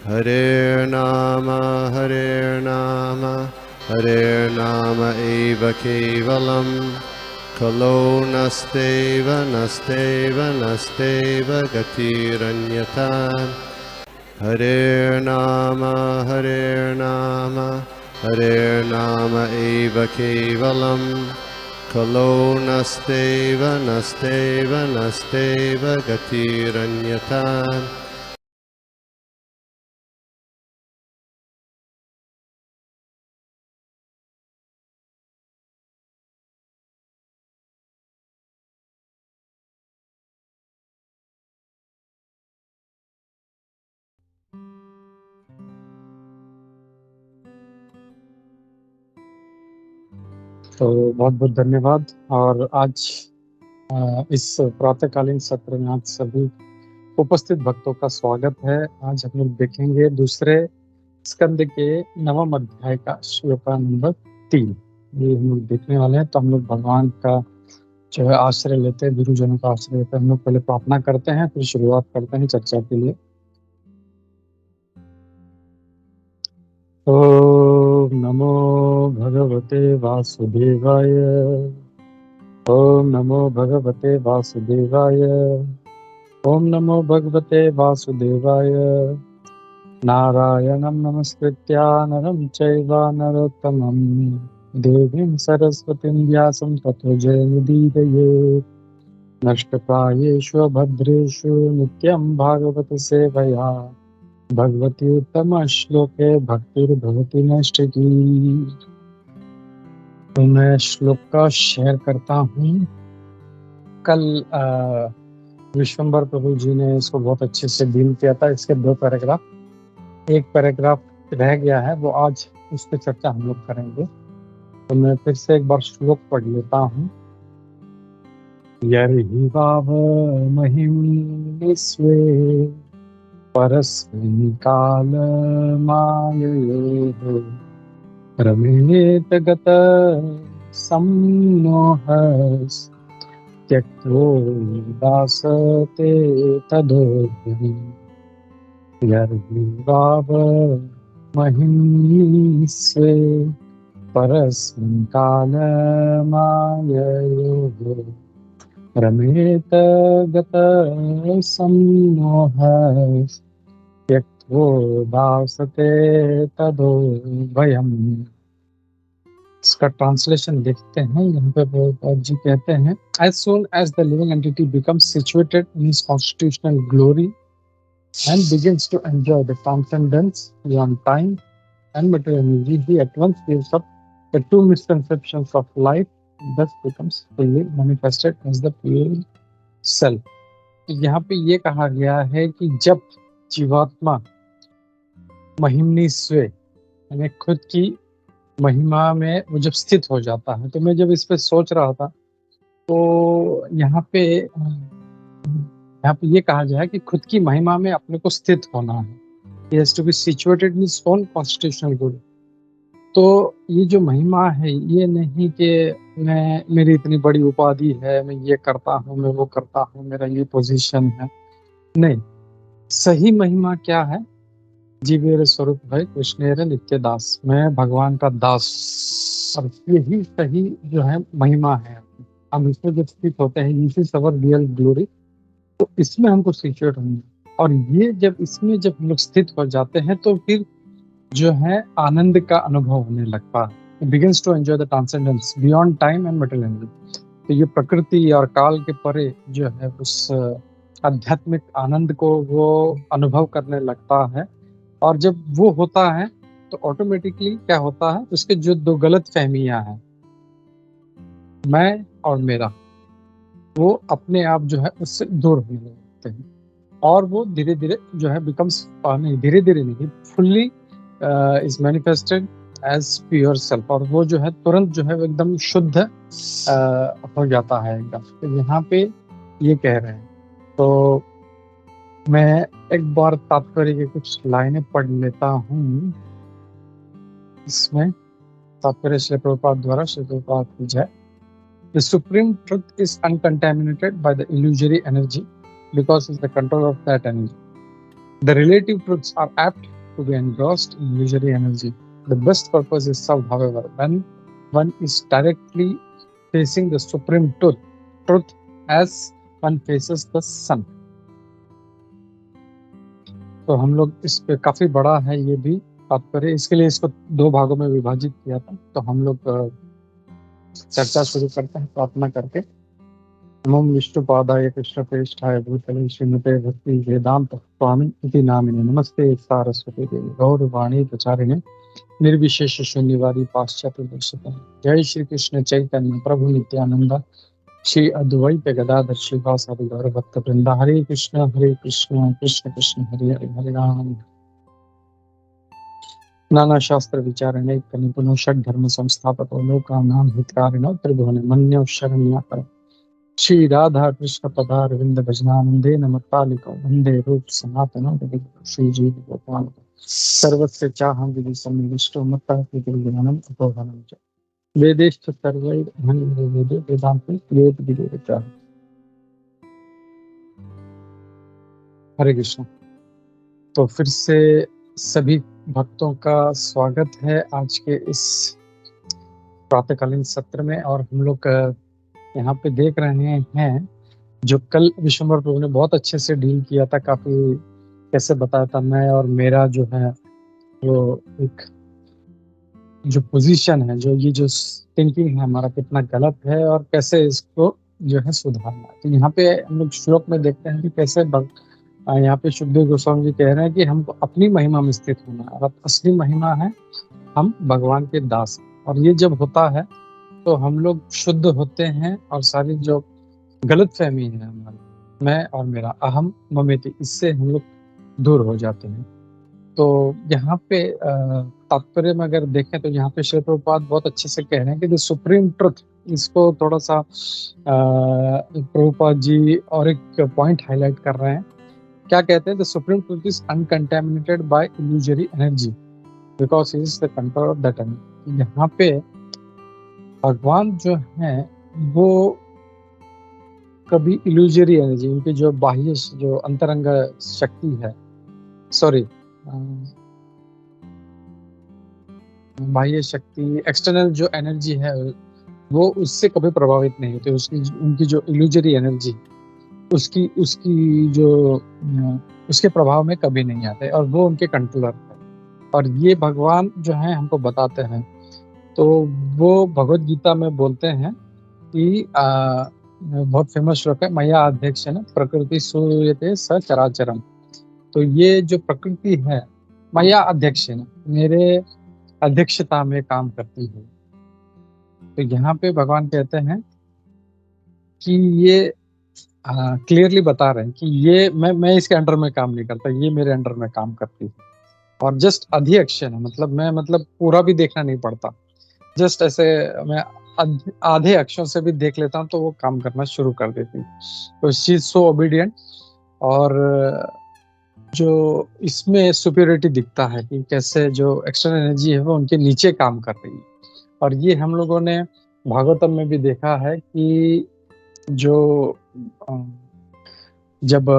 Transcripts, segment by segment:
Hare Nama eva kevalam kalo nasteva nasteva nasteva gatiranyata. Hare Nama eva kevalam kalo nasteva nasteva nasteva gatiranyata. तो बहुत बहुत धन्यवाद। और आज इस प्रातःकालीन सत्र में आप सभी उपस्थित भक्तों का स्वागत है। आज हम लोग देखेंगे दूसरे स्कंद के 9वें अध्याय का श्लोक नंबर 3। ये हम लोग देखने वाले हैं। तो हम लोग भगवान का जो है आश्रय लेते हैं, गुरुजनों का आश्रय लेते हैं। हम लोग पहले प्रार्थना करते हैं, फिर शुरुआत करते हैं चर्चा के लिए। ओम नमो भगवते वासुदेवाय। ओम नमो भगवते वासुदेवाय। ओम नमो भगवते वासुदेवाय। नारायणं नमस्कृत्य नरं चैव नरोत्तमं देवीं सरस्वतीं व्यासं ततो जयमुदीरयेत्। नष्टप्रायेषु भद्रेषु नित्यं भागवत सेवया भगवती उत्तम श्लोके भक्तिर्भवति नष्टकी। तो मैं श्लोक का शेयर करता हूँ। कल विश्वंभर प्रभु जी ने इसको बहुत अच्छे से डील किया था। इसके 2 पैराग्राफ, एक पैराग्राफ रह गया है, वो आज उस पर चर्चा हम लोग करेंगे। तो मैं फिर से एक बार श्लोक पढ़ लेता हूँ। यर्हि वाव महिम्निस्वे परस्मिन् काल माययोः रमेत गत सम्मोहस् त्यक्तोदासते तदोर्ध्वम्। यर्हि वाव महिम्निस्वे परस्मिन् काल माययोः रमेत गत सम्मोहस् त्यक्तोदासते तदोर्ध्वम्। इसका ट्रांसलेशन देखते हैं। यहाँ पे प्रभुपाद जी कहते हैं, as soon as the living entity becomes situated in his constitutional glory and begins to enjoy the transcendence beyond time and material energy, he at once gives up the 2 misconceptions of life and thus becomes fully manifested as the pure self. यहाँ पे ये कहा गया है कि जब जीवात्मा महिमनी स्वे यानी खुद की महिमा में वो जब स्थित हो जाता है, तो मैं जब इस पे सोच रहा था तो यहाँ पे ये कहा जाए कि खुद की महिमा में अपने को स्थित होना है। He has to be situated in his own constitutional glory. तो ये जो महिमा है ये नहीं कि मेरी इतनी बड़ी उपाधि है, मैं ये करता हूँ, मैं वो करता हूँ, मेरा ये पोजीशन है। नहीं, सही महिमा क्या है? जीवेर स्वरूप है कृष्णेर नित्य दास, मैं भगवान का दास। और यही सही जो है महिमा है। हम इसमें जब स्थित होते हैं, this is our real glory, तो इसमें हमको सिचुएट होना। और ये जब इसमें जब हम लोग स्थित हो जाते हैं तो फिर जो है आनंद का अनुभव होने लगता है। It begins to enjoy the transcendence beyond time and material energy. तो ये प्रकृति और काल के परे जो है उस आध्यात्मिक आनंद को वो अनुभव करने लगता है। और जब वो होता है तो ऑटोमेटिकली क्या होता है, उसके जो 2 गलत फहमियां हैं, मैं और मेरा, वो अपने आप जो है उससे दूर होने लगते हैं। और वो धीरे धीरे जो है बिकम्स नहीं, धीरे धीरे नहीं, fully is manifested as pure self. और वो जो है तुरंत जो है एकदम शुद्ध हो जाता है एकदम। तो यहाँ पे ये कह रहे हैं। तो मैं एक बार तात्पर्य की कुछ लाइनें पढ़ लेता हूँ। इसमें तात्पर्य श्री प्रभुपाद द्वारा श्री प्रभुपाद की जय। The supreme truth is uncontaminated by the illusory energy because it's the control of that energy. The relative truths are apt to be engrossed in illusory energy. The best purpose is served, however, when one is directly facing the supreme truth as one faces the sun. तो हम लोग इस पे काफी बड़ा है ये भी तात्पर्य, इसके लिए इसको 2 भागों में विभाजित किया था। तो हम लोग चर्चा शुरू करते हैं प्रार्थना करके। नमो विष्णुपादाय कृष्णप्रेष्ठाय भूतले श्रीमते भक्ति वेदांत स्वामी इति नामिने नमस्ते सारस्वती देवी गौरवाणी प्रचारिणे निर्विशेष शून्यवादी पाश्चात्य दर्शक। जय श्री कृष्ण चैतन्य प्रभु नित्यानंद श्री अद्वैत गदाधर श्रीवासादि गौर भक्त वृंदा। हरे कृष्ण कृष्ण कृष्ण हरे हरे हरे राम। नाना शास्त्र विचारणे निपुणो षड धर्म संस्थापको लोकानां हितकारिणो त्रिभुवने मन्यो शरण्याकर श्री राधा कृष्ण पदारविंद भजनानंदे नमतालिको वंदे रूप सनातनो श्री जीव गोपाल सर्वस्य चाहं विधि सन्निविष्टो मत्तः ज्ञानम अपोहनम च वेदेश्च सर्वैर् वेदे वेदान्ते वेद विवेकः। हरे कृष्ण। तो फिर से सभी भक्तों का स्वागत है आज के इस प्रातःकालीन सत्र में। और हम लोग यहाँ पे देख रहे हैं जो कल विश्वम्भर प्रभु ने बहुत अच्छे से डील किया था, काफी कैसे बताया था मैं और मेरा जो है वो एक जो पोजीशन है, जो ये जो थिंकिंग है हमारा कितना गलत है और कैसे इसको जो है सुधारना। तो यहाँ पे हम लोग श्लोक में देखते हैं कि कैसे यहाँ पे सुखदेव गोस्वामी जी कह रहे हैं कि हमको अपनी महिमा में स्थित होना है और असली महिमा है हम भगवान के दास। और ये जब होता है तो हम लोग शुद्ध होते हैं और सारी जो गलत फहमी है हमारी, मैं और मेरा अहम ममेति, इससे हम लोग दूर हो जाते हैं। तो यहाँ पे तात्पर्य में अगर देखें तो यहाँ पे श्री प्रभुपाद बहुत अच्छे से कह रहे हैं कि द सुप्रीम ट्रुथ, इसको थोड़ा सा प्रभुपाद जी और एक पॉइंट हाईलाइट कर रहे हैं। क्या कहते हैं? The supreme truth is uncontaminated by illusory energy because he is the control of that energy. यहाँ पे भगवान जो है वो कभी इल्यूजरी एनर्जी, उनकी जो बाह्य जो अंतरंग शक्ति है, सॉरी बाह्य शक्ति, एक्सटर्नल जो एनर्जी है वो उससे कभी प्रभावित नहीं होती। उसकी उनकी जो इल्यूजरी एनर्जी उसकी जो उसके प्रभाव में कभी नहीं आते और वो उनके कंट्रोलर है। और ये भगवान जो है हमको बताते हैं। तो वो भगवत गीता में बोलते हैं कि बहुत फेमस श्लोक है, मया अध्यक्ष न प्रकृति सूयते स चराचरम। तो ये जो प्रकृति है मया अध्यक्ष न, मेरे अध्यक्षता में काम करती है। तो यहाँ पे भगवान कहते हैं कि ये क्लियरली बता रहे हैं कि ये मैं इसके अंडर में काम नहीं करता, ये मेरे अंडर में काम करती है। और जस्ट अधिएक्शन है, मतलब पूरा भी देखना नहीं पड़ता, जस्ट ऐसे मैं आधे अक्षरों से भी देख लेता हूँ तो वो काम करना शुरू कर देती है। तो शी इज सो ओबीडियंट। और जो इसमें सुपीरियरिटी दिखता है कि कैसे जो एक्सटर्नल एनर्जी है वो उनके नीचे काम कर रही है। और ये हम लोगों ने भागवतम में भी देखा है कि जो जब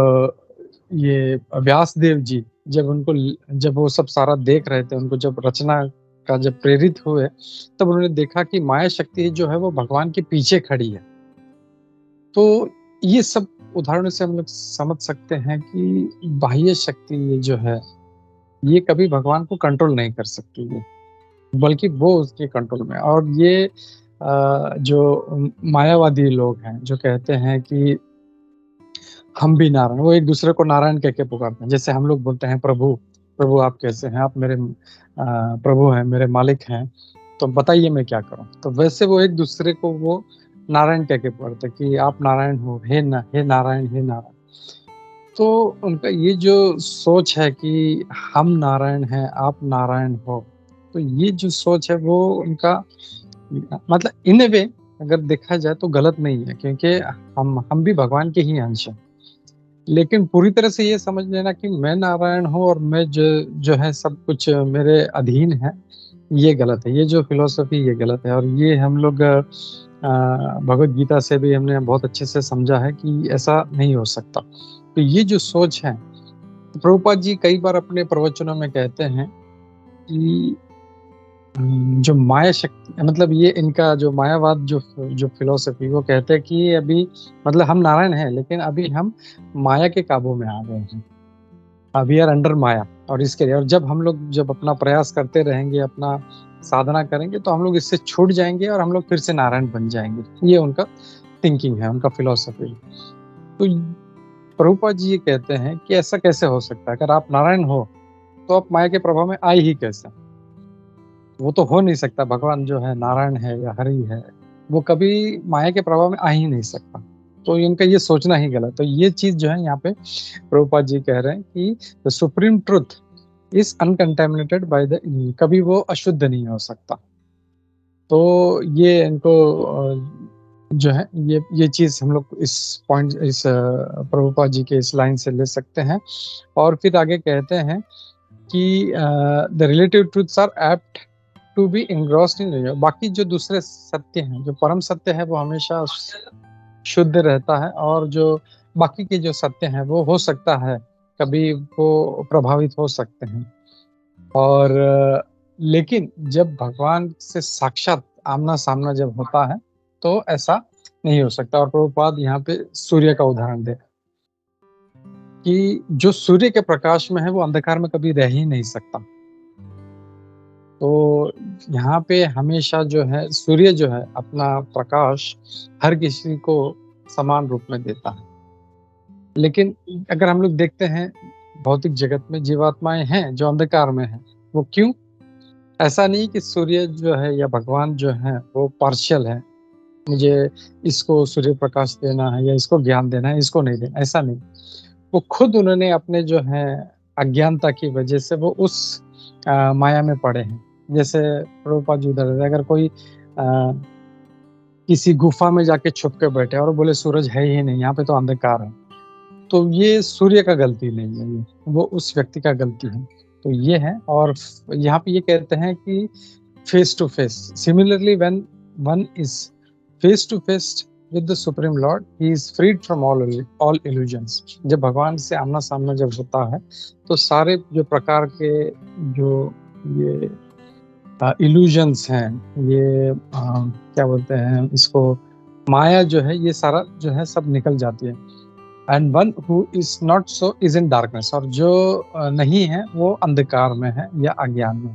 ये व्यास देव जी जब वो सब सारा देख रहे थे, उनको जब रचना का जब प्रेरित हुए, तब उन्होंने देखा कि माया शक्ति जो है वो भगवान के पीछे खड़ी है। तो ये सब उदाहरणों से हम लोग समझ सकते हैं कि बाह्य शक्ति जो है ये कभी भगवान को कंट्रोल नहीं कर सकती है, बल्कि वो उसके कंट्रोल में। और ये जो मायावादी लोग हैं जो कहते हैं कि हम भी नारायण, वो एक दूसरे को नारायण कह के पुकारते हैं। जैसे हम लोग बोलते हैं प्रभु आप कैसे हैं, आप मेरे प्रभु हैं, मेरे मालिक हैं, तो बताइए मैं क्या करूं। तो वैसे वो एक दूसरे को वो नारायण कह के पुकारते कि आप नारायण हो, हे नारायण, हे नारायण। तो उनका ये जो सोच है कि हम नारायण हैं, आप नारायण हो, तो ये जो सोच है वो उनका मतलब इन ए वे अगर देखा जाए तो गलत नहीं है, क्योंकि हम भी भगवान के ही अंश हैं। लेकिन पूरी तरह से ये समझ लेना कि मैं नारायण हूँ और मैं जो है सब कुछ मेरे अधीन है, ये गलत है। ये जो फिलॉसफी ये गलत है। और ये हम लोग भगवत गीता से भी हमने बहुत अच्छे से समझा है कि ऐसा नहीं हो सकता। तो ये जो सोच है प्रभुपाद जी कई बार अपने प्रवचनों में कहते हैं कि जो माया शक्ति, मतलब ये इनका जो मायावाद जो जो फिलोसफी, वो कहते हैं कि अभी मतलब हम नारायण हैं लेकिन अभी हम माया के काबू में आ गए हैं, वी आर अंडर माया। और इसके लिए, और जब हम लोग जब अपना प्रयास करते रहेंगे, अपना साधना करेंगे, तो हम लोग इससे छूट जाएंगे और हम लोग फिर से नारायण बन जाएंगे। ये उनका थिंकिंग है, उनका फिलोसफी। तो प्रभुपाद जी ये कहते हैं कि ऐसा कैसे हो सकता है? अगर आप नारायण हो तो आप माया के प्रभाव में आए ही कैसे? वो तो हो नहीं सकता। भगवान जो है, नारायण है या हरि है, वो कभी माया के प्रभाव में आ ही नहीं सकता। तो इनका ये सोचना ही गलत। तो ये चीज जो है यहाँ पे प्रभुपाद जी कह रहे हैं कि the supreme truth is uncontaminated by the, कभी वो अशुद्ध नहीं हो सकता। तो ये इनको जो है ये चीज हम लोग इस पॉइंट, इस प्रभुपाद जी के इस लाइन से ले सकते हैं। और फिर आगे कहते हैं कि the relative truths are apt to be engrossed in, बाकी जो दूसरे सत्य हैं, जो परम सत्य है वो हमेशा शुद्ध रहता है, और जो बाकी के जो सत्य हैं वो हो सकता है कभी वो प्रभावित हो सकते हैं। और लेकिन जब भगवान से साक्षात आमना सामना जब होता है तो ऐसा नहीं हो सकता। और प्रभुपाद यहाँ पे सूर्य का उदाहरण दे कि जो सूर्य के प्रकाश में है वो अंधकार में कभी रह ही नहीं सकता। तो यहाँ पे हमेशा जो है सूर्य जो है अपना प्रकाश हर किसी को समान रूप में देता है। लेकिन अगर हम लोग देखते हैं भौतिक जगत में जीवात्माएं हैं जो अंधकार में हैं। वो क्यों? ऐसा नहीं कि सूर्य जो है या भगवान जो है वो पार्शियल है, मुझे इसको सूर्य प्रकाश देना है या इसको ज्ञान देना है, इसको नहीं देना, ऐसा नहीं। वो खुद उन्होंने अपने जो है अज्ञानता की वजह से वो उस माया में पड़े हैं। जैसे प्रभुपाद जी उधर, अगर कोई किसी गुफा में जाके छुप के बैठे और बोले सूरज है ही नहीं, यहाँ पे तो अंधकार है, तो ये सूर्य का गलती नहीं है, ये वो उस व्यक्ति का गलती है। तो ये है। और यहाँ पे ये कहते हैं कि face to face, similarly when one is face to face with the supreme lord, he is freed from all illusions. जब भगवान से आमना सामना जब होता है तो सारे जो प्रकार के जो ये इल्यूजन्स हैं, ये क्या बोलते हैं इसको, माया जो है, ये सारा जो है सब निकल जाती है। And one who is not so is in darkness, और जो नहीं है वो अंधकार में है या अज्ञान में।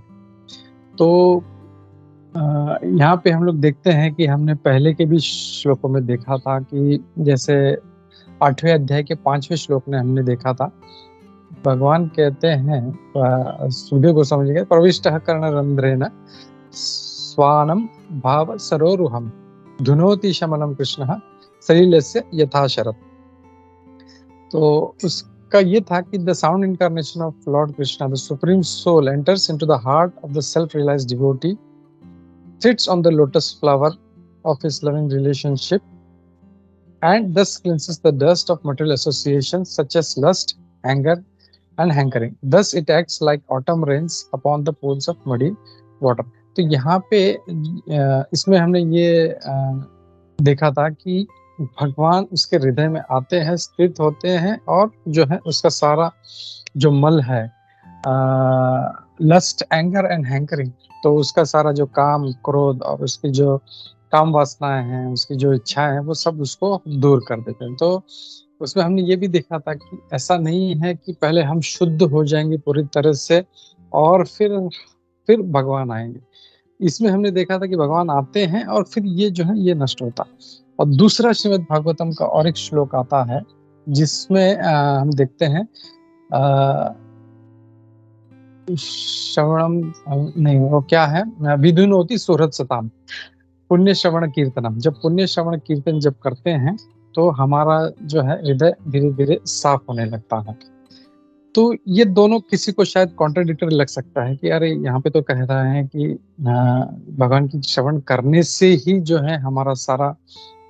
तो यहाँ पे हम लोग देखते हैं कि हमने पहले के भी श्लोकों में देखा था कि जैसे 8वें अध्याय के 5वें श्लोक में हमने देखा था, भगवान कहते हैं सुखदेव गोस्वामी जी, प्रविष्ट कर्णरंध्रेण स्वानम भाव सरोरुहम धुनोति शमनम कृष्ण सलिलस्य यथा शरत। तो उसका ये था कि the sound incarnation of lord Krishna, the supreme soul, enters into the heart of the self realised devotee, sits on the lotus flower of his loving relationship, and thus cleanses the dust of material associations such as lust, anger, and hankering. Thus it acts like autumn rains upon the pools of muddy water. तो यहाँ पे इसमें हमने ये देखा था कि भगवान उसके हृदय में आते हैं, स्थित होते हैं, और जो है उसका सारा जो मल है, लस्ट, एंगर एंड हैंकरिंग, तो उसका सारा जो काम, क्रोध और उसकी जो काम वासनाएं हैं, उसकी जो इच्छाएं हैं, वो सब उसको दूर कर देते हैं। तो उसमें हमने ये भी देखा था कि ऐसा नहीं है कि पहले हम शुद्ध हो जाएंगे पूरी तरह से और फिर भगवान आएंगे। इसमें हमने देखा था कि भगवान आते हैं और फिर ये जो है ये नष्ट होता। और दूसरा श्रीमद् भागवतम का और एक श्लोक आता है जिसमें हम देखते हैं श्रवणम, नहीं वो क्या है, विधुनोति सुहृद सताम, पुण्य श्रवण कीर्तनम। जब पुण्य श्रवण कीर्तन जब करते हैं तो हमारा जो है हृदय धीरे धीरे साफ होने लगता है। तो ये दोनों किसी को शायद कॉन्ट्राडिक्टरी लग सकता है कि अरे यहाँ पे तो कह रहा है कि भगवान की श्रवण करने से ही जो है हमारा सारा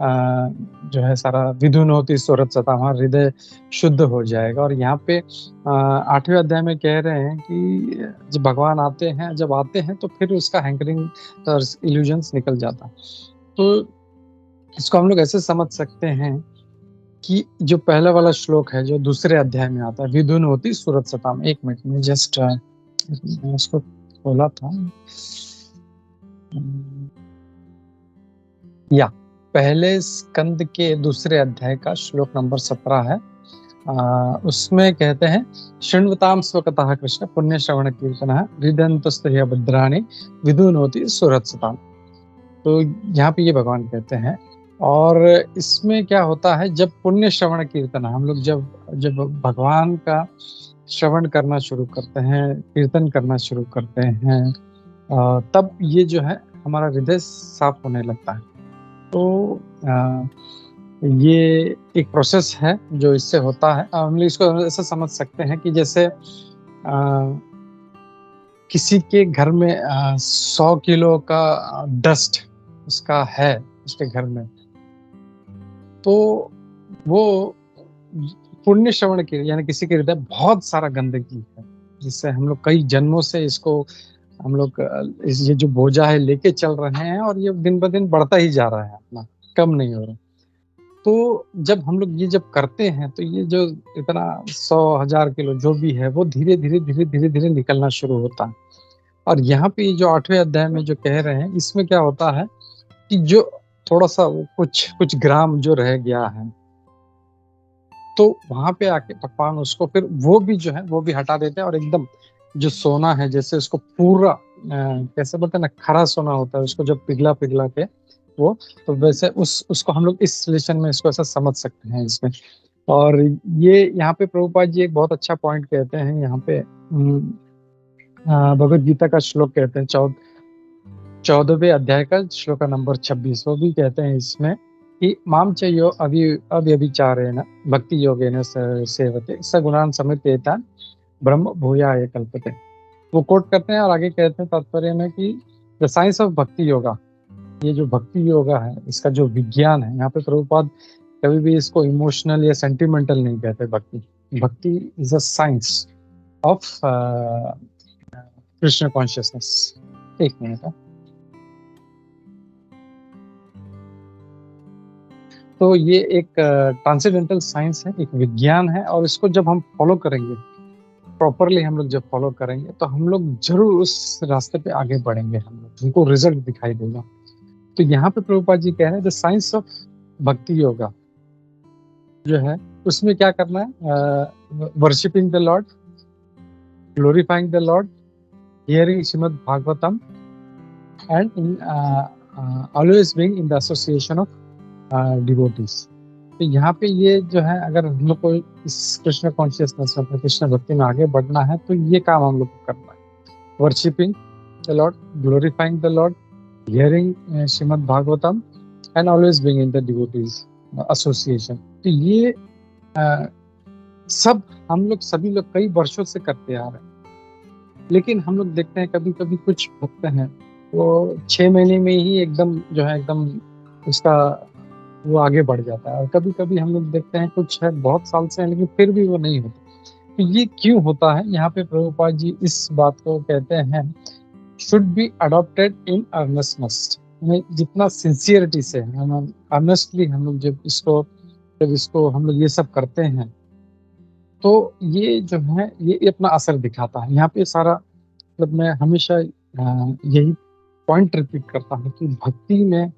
जो है सारा विधुनोति सुहृद सताम, हमारा हृदय शुद्ध हो जाएगा। और यहाँ पे 8वें अध्याय में कह रहे हैं कि जब भगवान आते हैं, जब आते हैं तो फिर उसका हैंकरिंग और इल्यूजन्स निकल जाता। तो इसको हम लोग ऐसे समझ सकते हैं कि जो पहला वाला श्लोक है जो दूसरे अध्याय में आता है, विधुन होती सूरत सताम। एक मिनट में जस्ट उसको खोला था। या पहले स्कंद के दूसरे अध्याय का श्लोक नंबर 17 है। उसमें कहते हैं, शृण्वताम स्वकतः कृष्ण पुण्य श्रवण कीर्तन हृदयन्तस्तुह्य भद्राणि विधुनोति सुरत सताम। तो यहाँ पे ये भगवान कहते हैं। और इसमें क्या होता है, जब पुण्य श्रवण कीर्तन, हम लोग जब जब भगवान का श्रवण करना शुरू करते हैं, कीर्तन करना शुरू करते हैं, तब ये जो है हमारा हृदय साफ होने लगता है। तो ये एक प्रोसेस है जो इससे होता है। हम लोग इसको ऐसा समझ सकते हैं कि जैसे किसी के घर में 100 किलो का डस्ट उसका है उसके घर में, तो वो पुण्य श्रवण के, यानी किसी के हृदय बहुत सारा गंदगी है, जिससे हम लोग कई जन्मों से इसको हम लोग ये जो बोझा है लेके चल रहे हैं, और ये दिन ब दिन बढ़ता ही जा रहा है, अपना कम नहीं हो रहा। तो जब हम लोग ये जब करते हैं, तो ये जो इतना 100,000 किलो जो भी है, वो धीरे धीरे धीरे धीरे धीरे निकलना शुरू होता है। और यहाँ पे जो 8वें अध्याय में जो कह रहे हैं, इसमें क्या होता है कि जो थोड़ा सा कुछ कुछ ग्राम जो रह गया है, तो वहां पे आके भगवान उसको फिर वो भी जो है वो भी हटा देते हैं, और एकदम जो सोना है, जैसे उसको पूरा कैसे बोलते हैं ना, खरा सोना होता है, उसको जब पिघला पिघला के वो, तो वैसे उसको हम लोग इस रिलेशन में इसको ऐसा समझ सकते हैं इसमें। और ये यहाँ पे प्रभुपाद जी एक बहुत अच्छा पॉइंट कहते हैं यहाँ पे। भगवत गीता का श्लोक कहते हैं 14वें अध्याय का श्लोक नंबर 26, वो भी कहते हैं इसमें कि माम च यो अव्यभिचारेण भक्ति योगेन सेवते सगुणान समितेतान ब्रह्म भूयाय कल्पते। वो कोट करते हैं और आगे कहते हैं तात्पर्य में कि द साइंस ऑफ भक्ति योगा, ये जो भक्ति योगा है, इसका जो विज्ञान है, यहाँ पे प्रभुपाद कभी भी इसको इमोशनल या सेंटिमेंटल नहीं कहते। भक्ति is a science of Krishna consciousness. एक मिनट है। तो ये एक ट्रांसेंडेंटल साइंस है, एक विज्ञान है, और इसको जब हम फॉलो करेंगे प्रॉपरली, हम लोग जब फॉलो करेंगे, तो हम लोग जरूर उस रास्ते पे आगे बढ़ेंगे, हमको रिजल्ट दिखाई देगा। तो यहाँ पे प्रभुपाद जी कह रहे हैं द साइंस ऑफ भक्ति योगा जो है, उसमें क्या करना है, worshipping the Lord, glorifying the Lord, hearing Shrimad Bhagavatam, and in always being in the association of devotees. तो यहाँ पे ये जो है, अगर हम लोग को इस कृष्ण कॉन्शियसनेस में, कृष्ण भक्ति में आगे बढ़ना है, तो ये काम हम लोग को करना है। Worshipping the Lord, glorifying the Lord, hearing Shrimad Bhagavatam, and always being in the devotees association. तो ये सब हम लोग सभी लोग कई वर्षों से करते आ रहे हैं, लेकिन हम लोग देखते हैं कभी कभी कुछ भक्त हैं वो 6 महीने में ही एकदम जो है एकदम उसका वो आगे बढ़ जाता है, और कभी कभी हम लोग देखते हैं कुछ है बहुत साल से है, लेकिन फिर भी वो नहीं होता। तो ये क्यों होता है? यहाँ पे प्रभुपाद जी इस बात को कहते हैं, शुड बी अडॉप्टेड इन अर्नेस्टनेस। जितना सिंसियरिटी से हम अर्नेस्टली हम लोग जब इसको हम लोग ये सब करते हैं, तो ये जो है ये अपना असर दिखाता है। यहाँ पे सारा मतलब मैं हमेशा यही पॉइंट रिपीट करता हूँ कि भक्ति में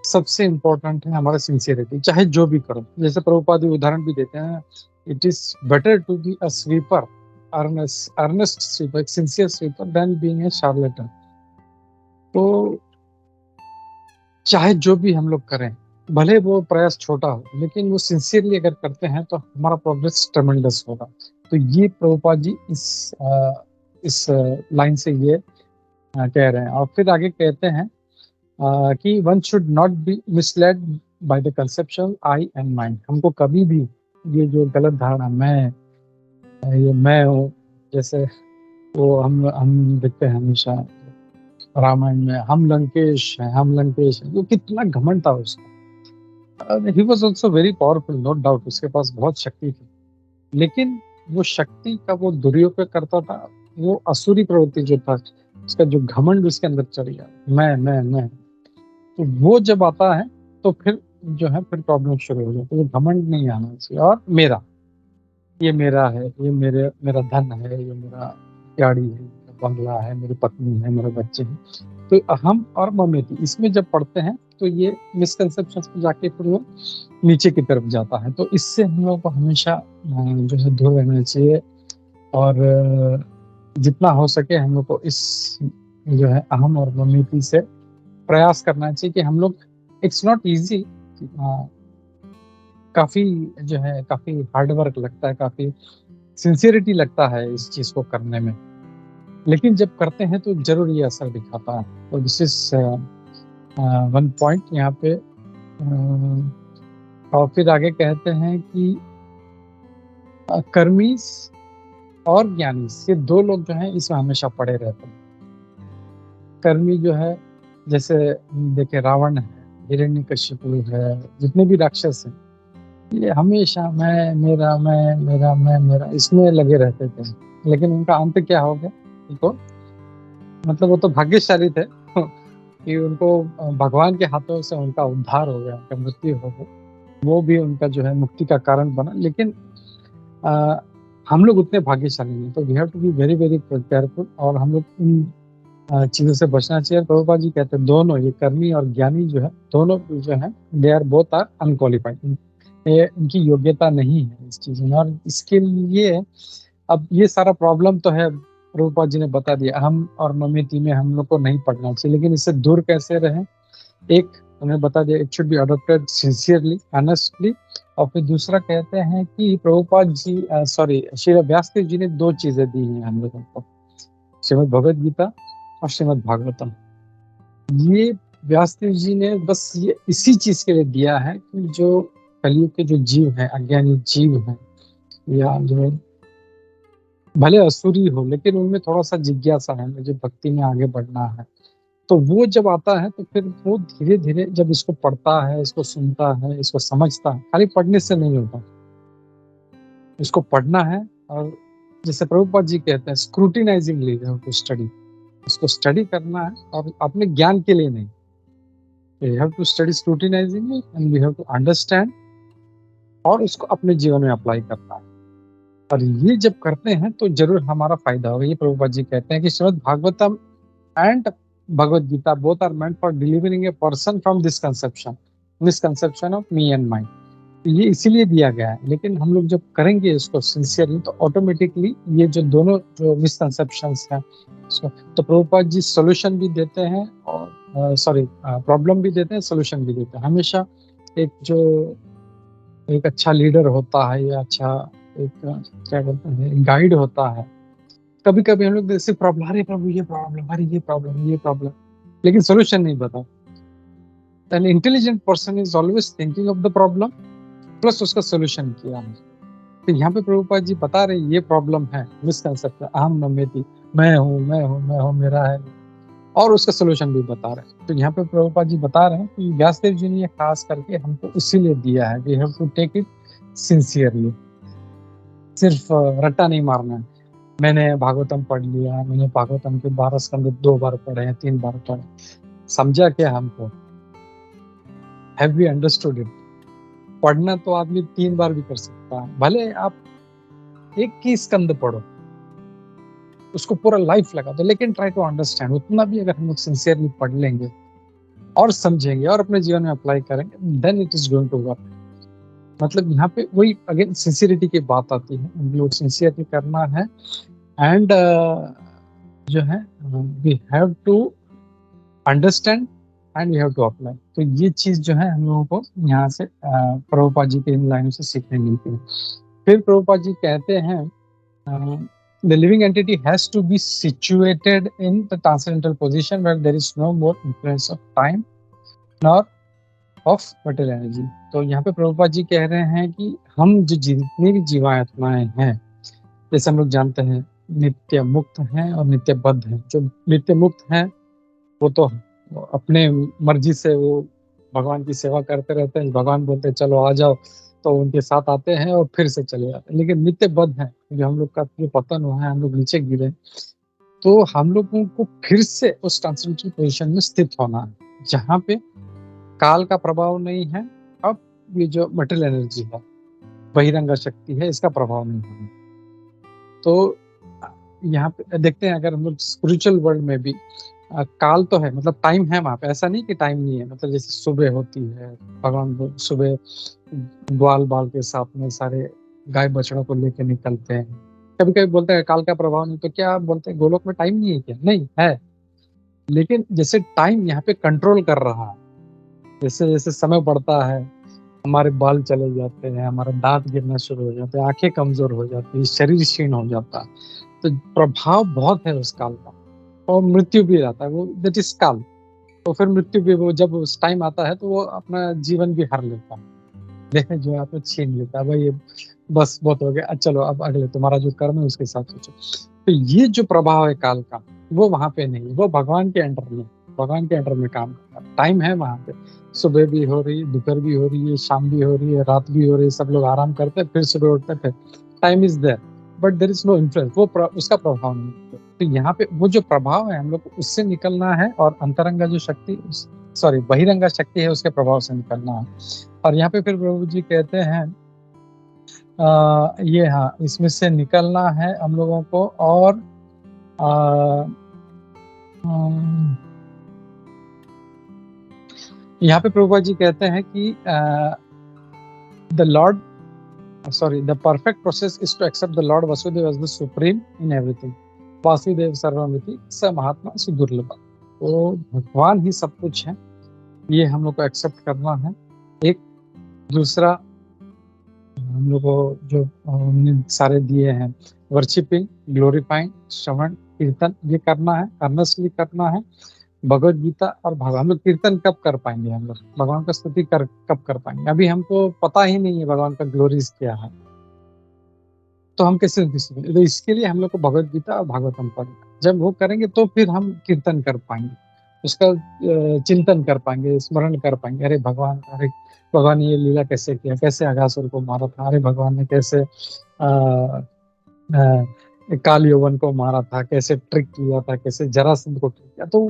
सबसे इम्पोर्टेंट है हमारा सिंसियरिटी, चाहे जो भी करो। जैसे प्रभुपाद उदाहरण भी देते हैं, it is better to be a sweeper, earnest sweeper, sincere sweeper, than being a charlatan. तो चाहे जो भी हम लोग करें, भले वो प्रयास छोटा हो, लेकिन वो सिंसियरली अगर करते हैं तो हमारा प्रोग्रेस ट्रेमेंडस होगा। तो ये प्रभुपाद जी इस लाइन से ये कह रहे हैं। और फिर आगे कहते हैं कि one should not be misled by the conception I and mind. हमको कभी भी ये जो गलत धारणा मैं हूँ, जैसे वो हम देखते हैं हमेशा रामायण में, हम लंकेश हैं, वो कितना घमंड था उसका। He was also very powerful, no doubt, उसके पास बहुत शक्ति थी, लेकिन वो शक्ति का वो दुरुपयोग करता था। वो असुरी प्रवृत्ति जो था, उसका जो घमंड उसके अंदर चढ़ गया, मैं। तो वो जब आता है तो फिर जो है फिर प्रॉब्लम शुरू हो जाती है। ये घमंड नहीं आना चाहिए। और ये मेरा है, ये मेरा धन है, ये मेरा गाड़ी है, मेरा बंगला है, मेरी पत्नी है, मेरे बच्चे हैं। तो अहम और ममती इसमें जब पढ़ते हैं तो ये मिसकंसेप्शन में जाके फिर वो नीचे की तरफ जाता है। तो इससे हम लोग को हमेशा जो है दूर रहना चाहिए। और जितना हो सके हम लोग को इस जो है अहम और ममती से प्रयास करना चाहिए कि हम लोग, इट्स नॉट इजी, काफी जो है काफी हार्ड वर्क लगता है, काफी सिंसियरिटी लगता है इस चीज को करने में, लेकिन जब करते हैं तो जरूर ये असर दिखाता है। तो दिस इज वन पॉइंट यहाँ पे। और फिर आगे कहते हैं कि कर्मी और ज्ञानी, ये दो लोग जो हैं इसमें हमेशा पड़े रहते हैं। कर्मी जो है, जैसे देखे रावण है, हिरण्यकशिपु है, जितने भी राक्षस हैं, ये हमेशा मैं मेरा इसमें लगे रहते थे। लेकिन उनका अंत क्या हो गया? उनको मतलब वो तो भाग्यशाली थे कि उनको भगवान के हाथों से उनका उद्धार हो गया, उनका मृत्यु हो गई, वो भी उनका जो है मुक्ति का कारण बना। लेकिन आ, हम लोग उतने भाग्यशाली नहीं, तो we have to be very very careful, और हम लोग इन चीजों से बचना चाहिए। प्रभुपाद जी कहते हैं दोनों, ये कर्मी और ज्ञानी जो है, दोनों जो है they are both are unqualified, इनकी योग्यता नहीं है इस चीज में। और इसके लिए अब ये सारा प्रॉब्लम तो है, प्रभुपाद जी ने बता दिया, अहम और ममती में हम लोग को नहीं पढ़ना चाहिए। लेकिन इससे दूर कैसे रहें? एक उन्हें बता दिया, it should be adopted sincerely, honestly. और फिर दूसरा कहते हैं कि प्रभुपाद जी सॉरी श्री व्यासदेव जी ने दो चीजें दी हैं हम लोगों को, श्रीमद् भगवद गीता और श्रीमद् भागवतम। ये व्यासदेव जी ने बस ये इसी चीज के लिए दिया है कि जो कलयुग के जो जीव हैं, अज्ञानी जीव हैं, या जो भले असुरी हो लेकिन उनमें थोड़ा सा जिज्ञासा है, मुझे भक्ति में आगे बढ़ना है, तो वो जब आता है तो फिर वो धीरे धीरे जब इसको पढ़ता है, इसको सुनता है, इसको समझता है, खाली पढ़ने से नहीं होता, इसको पढ़ना है। और जैसे प्रभुपाद जी कहते हैं, स्क्रूटिनाइजिंगली टू स्टडी, इसको स्टडी करना है और अपने ज्ञान के लिए नहीं। We have to study scrutinisingly and we have to understand, और इसको अपने जीवन में अप्लाई करना है। और ये जब करते हैं तो जरूर हमारा फायदा होगा। ये प्रभुपाद जी कहते हैं कि Shrimad Bhagavatam and Bhagavad Gita both are meant for delivering a person from this misconception of me and mind. ये इसीलिए दिया गया है। लेकिन हम लोग जब करेंगे इसको सिंसियरली तो ऑटोमेटिकली ये जो दोनों जो मिसकंसेप्शंस हैं इसको, तो प्रभुपाद जी सोल्यूशन भी देते हैं, और सॉरी प्रॉब्लम भी देते हैं, सोल्यूशन भी देते हैं। हमेशा एक जो एक अच्छा लीडर होता है, या अच्छा एक क्या बोलते हैं गाइड होता है, कभी कभी हम लोग सिर्फ प्रॉब्लम, अरे प्रभु ये प्रॉब्लम, अरे ये प्रॉब्लम, लेकिन सोल्यूशन नहीं बता। An intelligent person is always thinking of the problem plus उसका सोल्यूशन किया है। तो यहाँ पे प्रभुपाद जी बता रहे ये प्रॉब्लम है, मिसकंसेप्शन, अहम ममेति, मैं हूँ, मेरा है, और उसका सोल्यूशन भी बता रहे हैं। तो यहाँ पे प्रभुपाद जी बता रहे हैं कि व्यासदेव जी ने ये खास करके हमको इसीलिए दिया है, we have to take it sincerely. सिर्फ रट्टा नहीं मारना है, मैंने भागवतम पढ़ लिया, मैंने भागवतम के 12 स्कंद 2 बार पढ़े हैं, 3 बार पढ़े, समझा क्या हमको? Have we understood it? पढ़ना तो आदमी 3 बार भी कर सकता है, भले आप एक ही स्कंद पढ़ो, उसको पूरा लाइफ लगा दो, लेकिन ट्राई टू अंडरस्टैंड। उतना भी अगर हम लोग सिंसियरली पढ़ लेंगे और समझेंगे और अपने जीवन में अप्लाई करेंगे, then it is going to work. मतलब यहाँ पे वही अगेन सिंसियरिटी की बात आती है, हम लोग सिंसियरली करना है, एंड जो है we have to understand and we have to apply. तो ये चीज जो है हम लोगों को यहाँ से प्रभुपाद जी के इन लाइनों से सीखने मिलती है। फिर प्रभुपाद जी कहते हैं the living entity has to be situated in the transcendental position where there is no more influence of time nor of material energy। तो यहाँ पे प्रभुपाद जी कह रहे हैं कि हम जो जितनी भी जीवात्माएं हैं, जैसे हम लोग जानते हैं नित्य मुक्त हैं और नित्य बद्ध हैं। जो नित्य मुक्त हैं वो तो अपने मर्जी से वो भगवान की सेवा करते रहते हैं, भगवान बोलते हैं चलो आ जाओ तो उनके साथ आते हैं और फिर से चले जाते हैं। लेकिन नित्य बद्ध हैं, जो हम लोग का जो पतन हुआ है, हम लोग नीचे गिरे, तो हम लोगों को फिर से उस ट्रांसेंडेंटल पोजीशन में स्थित होना है जहाँ पे काल का प्रभाव नहीं है ये जो मटेरियल एनर्जी है, बहिरंगा शक्ति है, इसका प्रभाव नहीं होना। तो यहाँ पे देखते हैं, अगर हम लोग स्पिरिचुअल वर्ल्ड में भी काल तो है, मतलब टाइम है वहाँ पे, ऐसा नहीं कि टाइम नहीं है। मतलब जैसे सुबह होती है, भगवान सुबह ग्वाल बाल के साथ में सारे गाय बछड़ों को लेके निकलते हैं। कभी कभी बोलते हैं काल का प्रभाव नहीं, तो क्या आप बोलते हैं गोलोक में टाइम नहीं है क्या? नहीं है, लेकिन जैसे टाइम यहाँ पे कंट्रोल कर रहा है, जैसे जैसे समय बढ़ता है, हमारे बाल चले जाते हैं, हमारा दांत गिरना शुरू हो जाते हैं, आंखें कमजोर हो जाती है, शरीर क्षीण हो जाता है, तो प्रभाव बहुत है उस काल का। और मृत्यु भी रहता है, वो दैट इज काल। तो फिर मृत्यु भी, वो जब उस टाइम आता है तो वो अपना जीवन भी हर लेता है, देखें जो है आपने छीन लेता है, भाई ये बस बहुत हो गया, चलो अब अगले तुम्हारा जो कर्म है उसके साथ सोचो। तो ये जो प्रभाव है काल का, वो वहां पे नहीं, वो भगवान के अंडर में, भगवान के अंडर में काम करता है। टाइम है वहां पे, सुबह भी हो रही है, दोपहर भी हो रही है, शाम भी हो रही है, रात भी हो रही है, सब लोग आराम करते हैं, फिर सुबह उठते हैं, फिर time is there, but there is no influence, वो उसका प्रभाव नहीं है। तो यहाँ पे वो जो प्रभाव है, हम लोग को उससे निकलना है, और अंतरंगा जो शक्ति, सॉरी बहिरंगा शक्ति है, उसके प्रभाव से निकलना है। और यहाँ पे फिर प्रभु जी कहते हैं ये, हाँ, इसमें से निकलना है हम लोगों को। और यहाँ पे प्रभुपाद जी कहते हैं कि the lord, sorry, the perfect process is to accept the lord Vasudeva as the supreme in everything, Vasudeva सर्वमिति स महात्मा सुदुर्लभ। तो भगवान ही सब कुछ है, ये हम लोग को एक्सेप्ट करना है। एक दूसरा, हम लोग को जो उन्होंने सारे दिए हैं, वर्शिपिंग, ग्लोरीफाइंग, श्रवण, कीर्तन, ये करना है, अर्नेस्टली करना है। भगवत गीता और भगवान, हम लोग कीर्तन कब कर पाएंगे, हम लोग भगवान का स्तुति कब कर पाएंगे? अभी हमको पता ही नहीं है भगवान का ग्लोरीज क्या है, तो हम कैसे? तो इसके लिए हम लोग को भगवत गीता और भागवतम पढ़ना, जब वो करेंगे तो फिर हम कीर्तन कर पाएंगे, उसका चिंतन कर पाएंगे, स्मरण कर पाएंगे। अरे भगवान, अरे भगवान ने ये लीला कैसे किया, कैसे अघासुर को मारा था, अरे भगवान ने कैसे काल यौवन को मारा था, कैसे ट्रिक किया था, कैसे जरासंध को ट्रिक किया। तो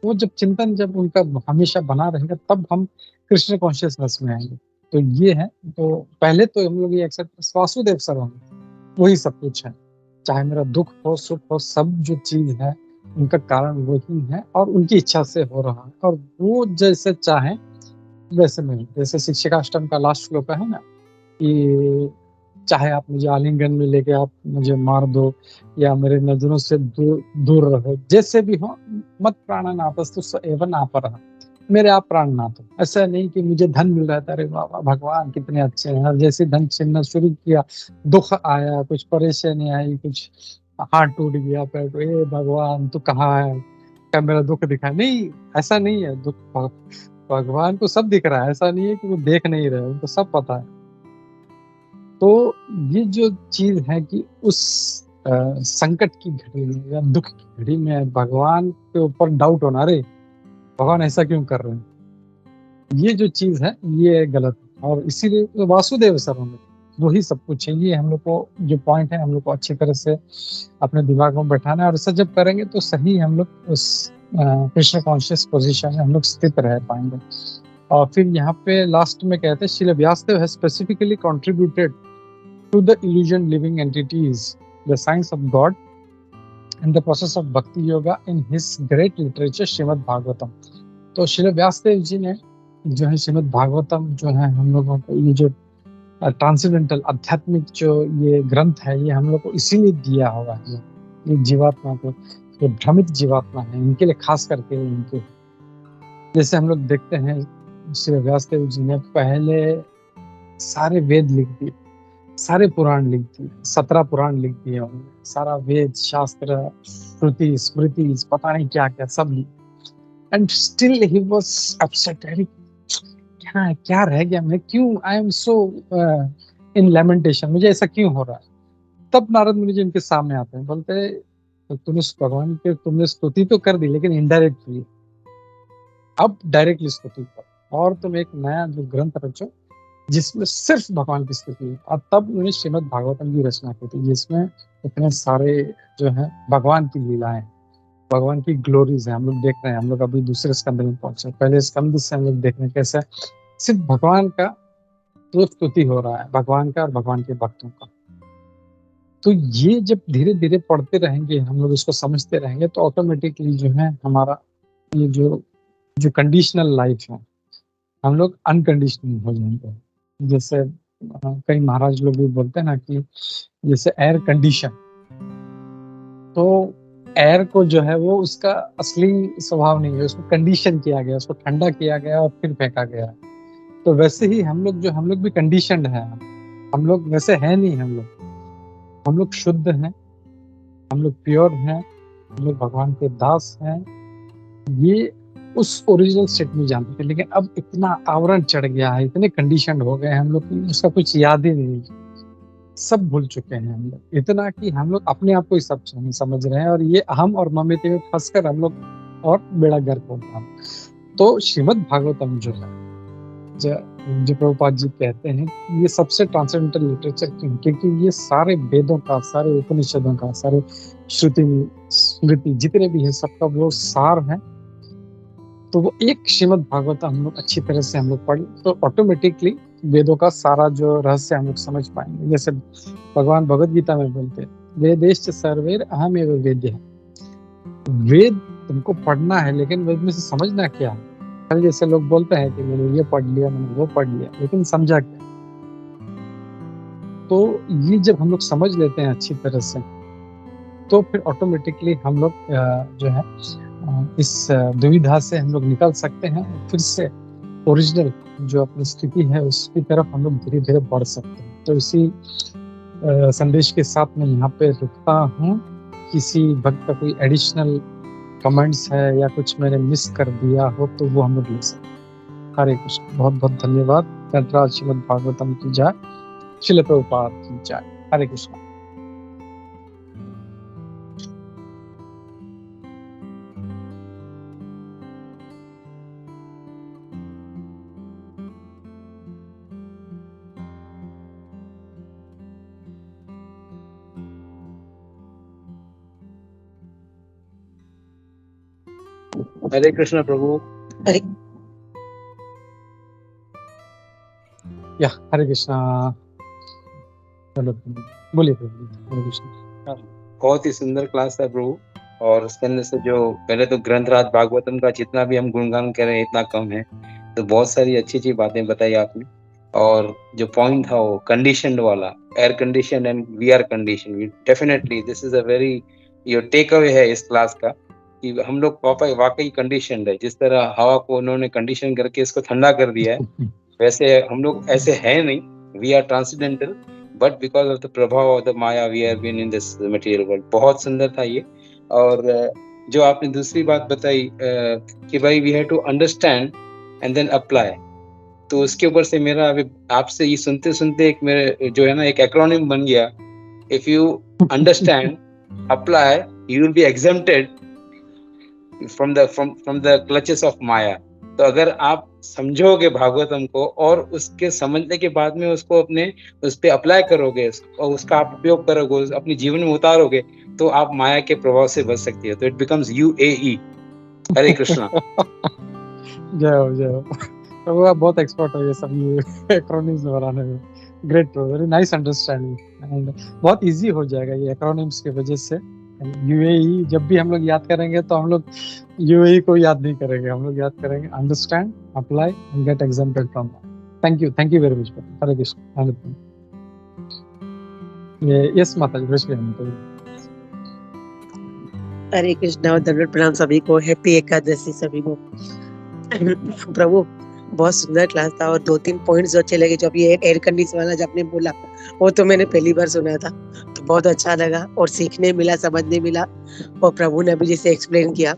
वो जब चिंतन, जब उनका हमेशा बना रहेगा, तब हम कृष्ण कॉन्शियसनेस में आएंगे। तो ये है। तो पहले तो हम लोग ये एक्सेप्ट, वासुदेव सर्वम, वही सब कुछ है, चाहे मेरा दुख हो सुख हो, सब जो चीज है उनका कारण वही है, और उनकी इच्छा से हो रहा है, और वो जैसे चाहे वैसे नहीं। जैसे शिक्षकाष्टम का लास्ट श्लोक है ना, कि चाहे आप मुझे आलिंगन में लेके आप मुझे मार दो, या मेरे नजरों से दूर रहो, जैसे भी हो, मत प्राणनाथस्तु स एव नापरः, मेरे आप प्राणनाथ हो। ऐसा नहीं कि मुझे धन मिल रहा था, अरे बाबा भगवान कितने अच्छे हैं, और जैसे धन छीनना शुरू किया, दुख आया, कुछ परेशानी आई, कुछ हाथ टूट गया, पैर टूट, ए भगवान तू कहाँ है, क्या मेरा दुख दिखा? नहीं, ऐसा नहीं है। दुख भगवान को सब दिख रहा है, ऐसा नहीं है कि वो देख नहीं रहे, उनको सब पता है। तो ये जो चीज है कि उस संकट की घड़ी में या दुख की घड़ी में भगवान के ऊपर डाउट होना, रे भगवान ऐसा क्यों कर रहे हैं, ये जो चीज है ये गलत है। और इसीलिए वासुदेव सर्वम, वही सब कुछ है। ये हम लोग को जो पॉइंट है, हम लोग को अच्छी तरह से अपने दिमाग में बैठाना है, और ऐसा जब करेंगे तो सही हम लोग उस कृष्ण कॉन्शियस पोजीशन में हम लोग स्थित रह पाएंगे। और फिर यहाँ पे लास्ट में कहते हैं, Srila Vyasadeva has specifically contributed to the illusion living entities, the science of God and the process of bhakti yoga in his great literature Shrimad Bhagavatam. तो श्रील व्यासदेव जी ने जो है श्रीमद् भागवतम जो है हम लोगों को, ये जो ट्रांसेंडेंटल आध्यात्मिक जो ये ग्रंथ है, ये हम लोग को इसीलिए दिया होगा, ये जीवात्मा को, जो भ्रमित जीवात्मा है, इनके लिए खास करके इनके, जैसे हम लोग देखते हैं श्री व्यासदेव जी ने पहले सारे वेद लिख दिए, सारे पुराण लिख दिए, 17 पुराण लिख दिए उन्होंने, सारा वेद शास्त्र श्रुति स्मृति पता नहीं क्या क्या सब लिख, and still he was upset, क्या रह गया, मैं क्यों, I am so in lamentation, मुझे ऐसा क्यों हो रहा है। तब नारद मुनि जी इनके सामने आते हैं, बोलते हैं तो तुमने भगवान के तुमने स्तुति तो कर दी, लेकिन इनडायरेक्टली, अब डायरेक्टली स्तुति करो, और तुम एक नया जो ग्रंथ रचो जिसमें सिर्फ भगवान की स्तुति है। और तब उन्होंने श्रीमद् भागवतम की रचना की थी, जिसमें इतने सारे जो है भगवान की लीलाएं, भगवान की ग्लोरीज है, हम लोग देख रहे हैं। हम लोग अभी दूसरे स्कंद में पहुंचे, पहले स्कंद से हम लोग देख रहे हैं कैसे सिर्फ भगवान का तो स्तुति हो रहा है भगवान का और भगवान के भक्तों का। तो ये जब धीरे-धीरे पढ़ते रहेंगे, हम लोग इसको समझते रहेंगे, तो ऑटोमेटिकली जो है हमारा ये जो जो कंडीशनल लाइफ है, हम लोग अनकंडीशनल हो जाएँगे। जैसे कई महाराज लोग भी बोलते हैं ना कि जैसे एयर कंडीशन, तो एयर को जो है वो उसका असली स्वभाव नहीं है, उसको कंडीशन किया गया, उसको ठंडा किया गया और फिर फेंका गया। तो वैसे ही हम लोग भी कंडीशन्ड हैं। हम लोग वैसे हैं नहीं, हम लोग शुद्ध हैं, हम लोग प्योर हैं, हम लोग भगवान के दास हैं। ये उस ओरिजिनल स्टेट में जानते थे, लेकिन अब इतना आवरण चढ़ गया है, इतने कंडीशन्ड हो गए हैं हम लोग कि उसका कुछ याद ही नहीं, सब भूल चुके हैं हम लोग। इतना कि हम लोग अपने आप को ही सब समझ रहे हैं, और ये अहम और ममते में फंसकर हम लोग और बेड़ा गर्क हो गया। तो श्रीमद् भागवतम जो है, जो प्रभुपाद जी कहते हैं, ये सबसे ट्रांसेंडेंटल लिटरेचर क्यों? क्योंकि ये सारे वेदों का, सारे उपनिषदों का, सारे श्रुति स्मृति जितने भी है, सबका वो सार है। तो वो एक श्रीमद् भागवत हम लोग अच्छी तरह से हम लोग पढ़, तो ऑटोमेटिकली वेदों का सारा जो रहस्य हम लोग समझ पाएंगे। जैसे भगवान भगवद गीता में बोलते हैं, वेदेश्च सर्वैर अहमेव वेद्यः। वेद तुमको पढ़ना है, लेकिन वेद में से समझना क्या है? कल जैसे लोग बोलते हैं कि मैंने ये पढ़ लिया, मैंने वो पढ़ लिया, लेकिन समझा क्या? तो ये जब हम लोग समझ लेते हैं अच्छी तरह से, तो फिर ऑटोमेटिकली हम लोग जो है इस दुविधा से हम लोग निकल सकते हैं, फिर से ओरिजिनल जो अपनी स्थिति है उसकी तरफ हम लोग धीरे धीरे बढ़ सकते हैं। तो इसी संदेश के साथ मैं यहाँ पे रुकता हूँ। किसी भक्त का कोई एडिशनल कमेंट्स है या कुछ मैंने मिस कर दिया हो तो वो हम लोग ले सकते हैं। हरे कृष्ण, बहुत बहुत धन्यवाद। ग्रंथराज श्रीमद् भागवतम की जय, श्रील प्रभुपाद की जय। हरे कृष्ण। हरे कृष्ण प्रभु। हरे या हरे कृष्णा। चलो बोलिए प्रभु। हरे कृष्ण। बहुत ही सुंदर क्लास था प्रभु, और उसके अंदर से जो पहले तो ग्रंथराज भागवतम का जितना भी हम गुणगान कर रहे हैं इतना कम है। तो बहुत सारी अच्छी अच्छी बातें बताई आपने, और जो पॉइंट था वो कंडीशनड वाला, air condition and we are condition, definitely this is a very your take away है इस क्लास का, कि हम लोग वाकई कंडीशनड है। जिस तरह हवा को उन्होंने कंडीशन करके इसको ठंडा कर दिया है, वैसे हम लोग ऐसे हैं नहीं, we are transcendental, but because of the प्रभाव of the maya we are been in this material world. बहुत सुंदर था ये। और जो आपने दूसरी बात बताई कि भाई we have to understand and then apply, तो उसके ऊपर से मेरा अभी आपसे ये सुनते सुनते एक मेरे जो है ना एक एक्रोनिम बन गया, if you understand apply you will be exempted from the clutches of maya. तो अगर आप समझोगे भागवतम को और उसके समझने के बाद में उसको अपने उस पे अप्लाई करोगे और उसका आप उपयोग करोगे, अपने जीवन में उतारोगे, तो आप माया के प्रभाव से बच सकती हो। तो इट बिकम्स UAE। हरे कृष्णा। जय हो, जय हो। तो आप बहुत एक्सपर्ट हो ये सब एक्रोनिम्स बनाने में। Great, very nice understanding, and बहुत इजी हो जाएगा ये एक्रोनिम्स की वजह से। UAE जब भी हम लोग याद करेंगे तो हम लोग UAE को याद नहीं करेंगे, हम लोग याद करेंगे understand, apply and get exempted from. Thank you very much. Hare Krishna. Yes माता जी, हरे कृष्णा और दंडवत प्रणाम सभी को। हैप्पी एकादशी सभी को। प्रभु बहुत सुंदर क्लास था, और 2-3 पॉइंट्स जो अच्छे लगे, जो अभी एयर कंडीशन वाला जब आपने बोला वो तो मैंने पहली बार सुना था, तो बहुत अच्छा लगा और सीखने मिला, समझने मिला। और प्रभु ने अभी जैसे एक्सप्लेन किया,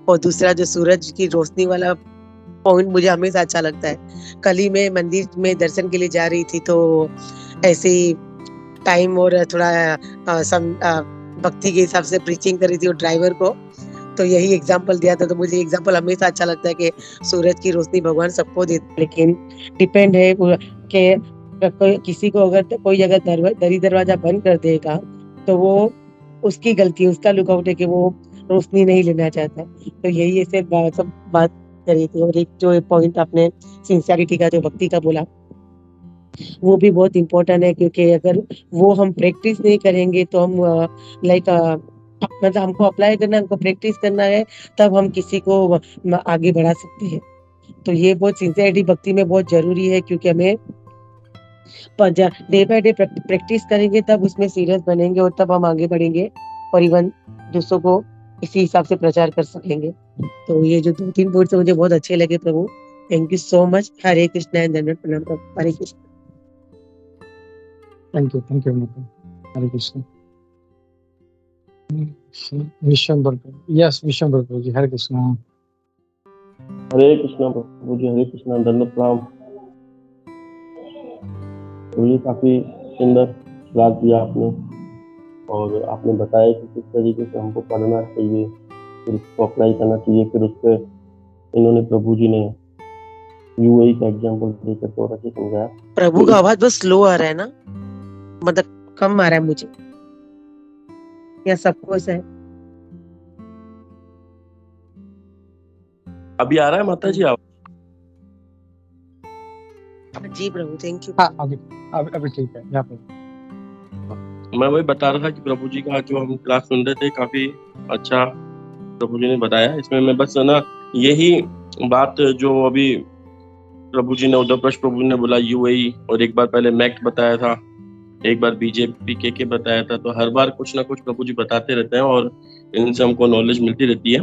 और दूसरा जो सूरज की रोशनी वाला पॉइंट मुझे हमेशा अच्छा लगता है। कल ही मैं मंदिर में दर्शन के लिए जा रही थी, तो ऐसे टाइम और थोड़ा भक्ति के हिसाब से प्रीचिंग कर रही थी और ड्राइवर को तो यही एग्जाम्पल दिया था। तो मुझे एग्जाम्पल हमेशा अच्छा लगता है कि सूरज की रोशनी भगवान सबको देते, लेकिन डिपेंड है कि किसी को अगर कोई अगर दरी दरवाजा बंद कर देगा तो वो उसकी गलती, उसका लुकआउट है कि वो रोशनी नहीं लेना चाहता। तो यही ऐसे सब बात करी थी। और एक जो पॉइंट आपने सिंसियरिटी का, जो भक्ति का बोला, वो भी बहुत इम्पोर्टेंट है, क्योंकि अगर वो हम प्रैक्टिस नहीं करेंगे तो हम लाइक मतलब हमको अप्लाई करना, हमको प्रैक्टिस करना है, तब हम किसी को आगे बढ़ा सकते हैं। तो ये बहुत सिंसियरिटी भक्ति में बहुत जरूरी है, क्योंकि हमें डे बाय डे प्रैक्टिस करेंगे तब उसमें सीरियस बनेंगे और तब हम आगे बढ़ेंगे और इवन दूसरों को इसी हिसाब से प्रचार कर सकेंगे। तो ये जो 2-3 पॉइंट्स मुझे बहुत अच्छे लगे प्रभु। Thank you so much. Hare Krishna and दंडवत प्रणाम प्रभु। Hare Krishna. Thank you Hare Krishna. Vishwambhar yes Vishwambhar प्रभु जी, हरे कृष्णा। हरे कृष्णा प्रभु जी, हरे कृष्णा, दंडवत प्रणाम। तो ये काफी सुंदर क्लास दिया आपने, और आपने बताया कि किस तरीके से हमको पढ़ना चाहिए, फिर उसको अप्लाई करना चाहिए। फिर उस पर इन्होंने प्रभु जी ने यूएई का एग्जाम्पल देकर बहुत अच्छे समझाया। प्रभु का आवाज बस स्लो आ रहा है ना, मतलब कम आ रहा है मुझे, या सबको ऐसा है? अभी आ रहा है माता जी आवाज? जी प्रभु, थैंक यू। हाँ अभी ठीक है यहाँ पे। मैं वही बता रहा था कि प्रभु जी का जो हम क्लास सुन रहे थे काफी अच्छा प्रभु जी ने बताया। इसमें मैं बस ना यही बात जो अभी प्रभु जी ने, उद्धव प्रकाश प्रभु ने बोला यूएई, और एक बार पहले मैक्ट बताया था, एक बार बीजेपी के बताया था। तो हर बार कुछ ना कुछ प्रभु जी बताते रहते हैं और इनसे हमको नॉलेज मिलती रहती है।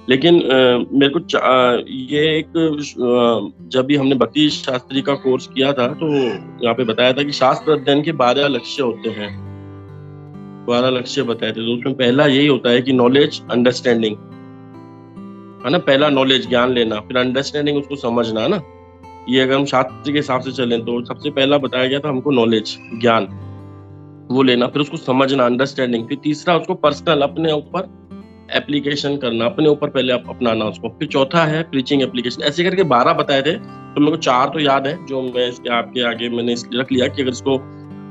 लेकिन मेरे को ये एक जब भी हमने भक्ति शास्त्री का कोर्स किया था तो यहाँ पे बताया था कि शास्त्र अध्ययन के 12 लक्ष्य होते हैं, 12 लक्ष्य बताए थे। तो उसमें पहला यही होता है कि नॉलेज अंडरस्टैंडिंग, है ना। पहला नॉलेज ज्ञान लेना, फिर अंडरस्टैंडिंग उसको समझना, है ना। ये अगर हम शास्त्र के हिसाब से चलें तो सबसे पहला बताया गया था हमको नॉलेज, ज्ञान वो लेना, फिर उसको समझना, अंडरस्टैंडिंग, फिर तीसरा उसको पर्सनल अपने ऊपर एप्लीकेशन करना, अपने ऊपर पहले अपनाना उसको, फिर चौथा है प्रीचिंग एप्लीकेशन। ऐसे करके 12 बताए थे। तो मेरे को 4 तो याद है जो मैं इसके आपके आगे मैंने इसलिए रख लिया कि अगर इसको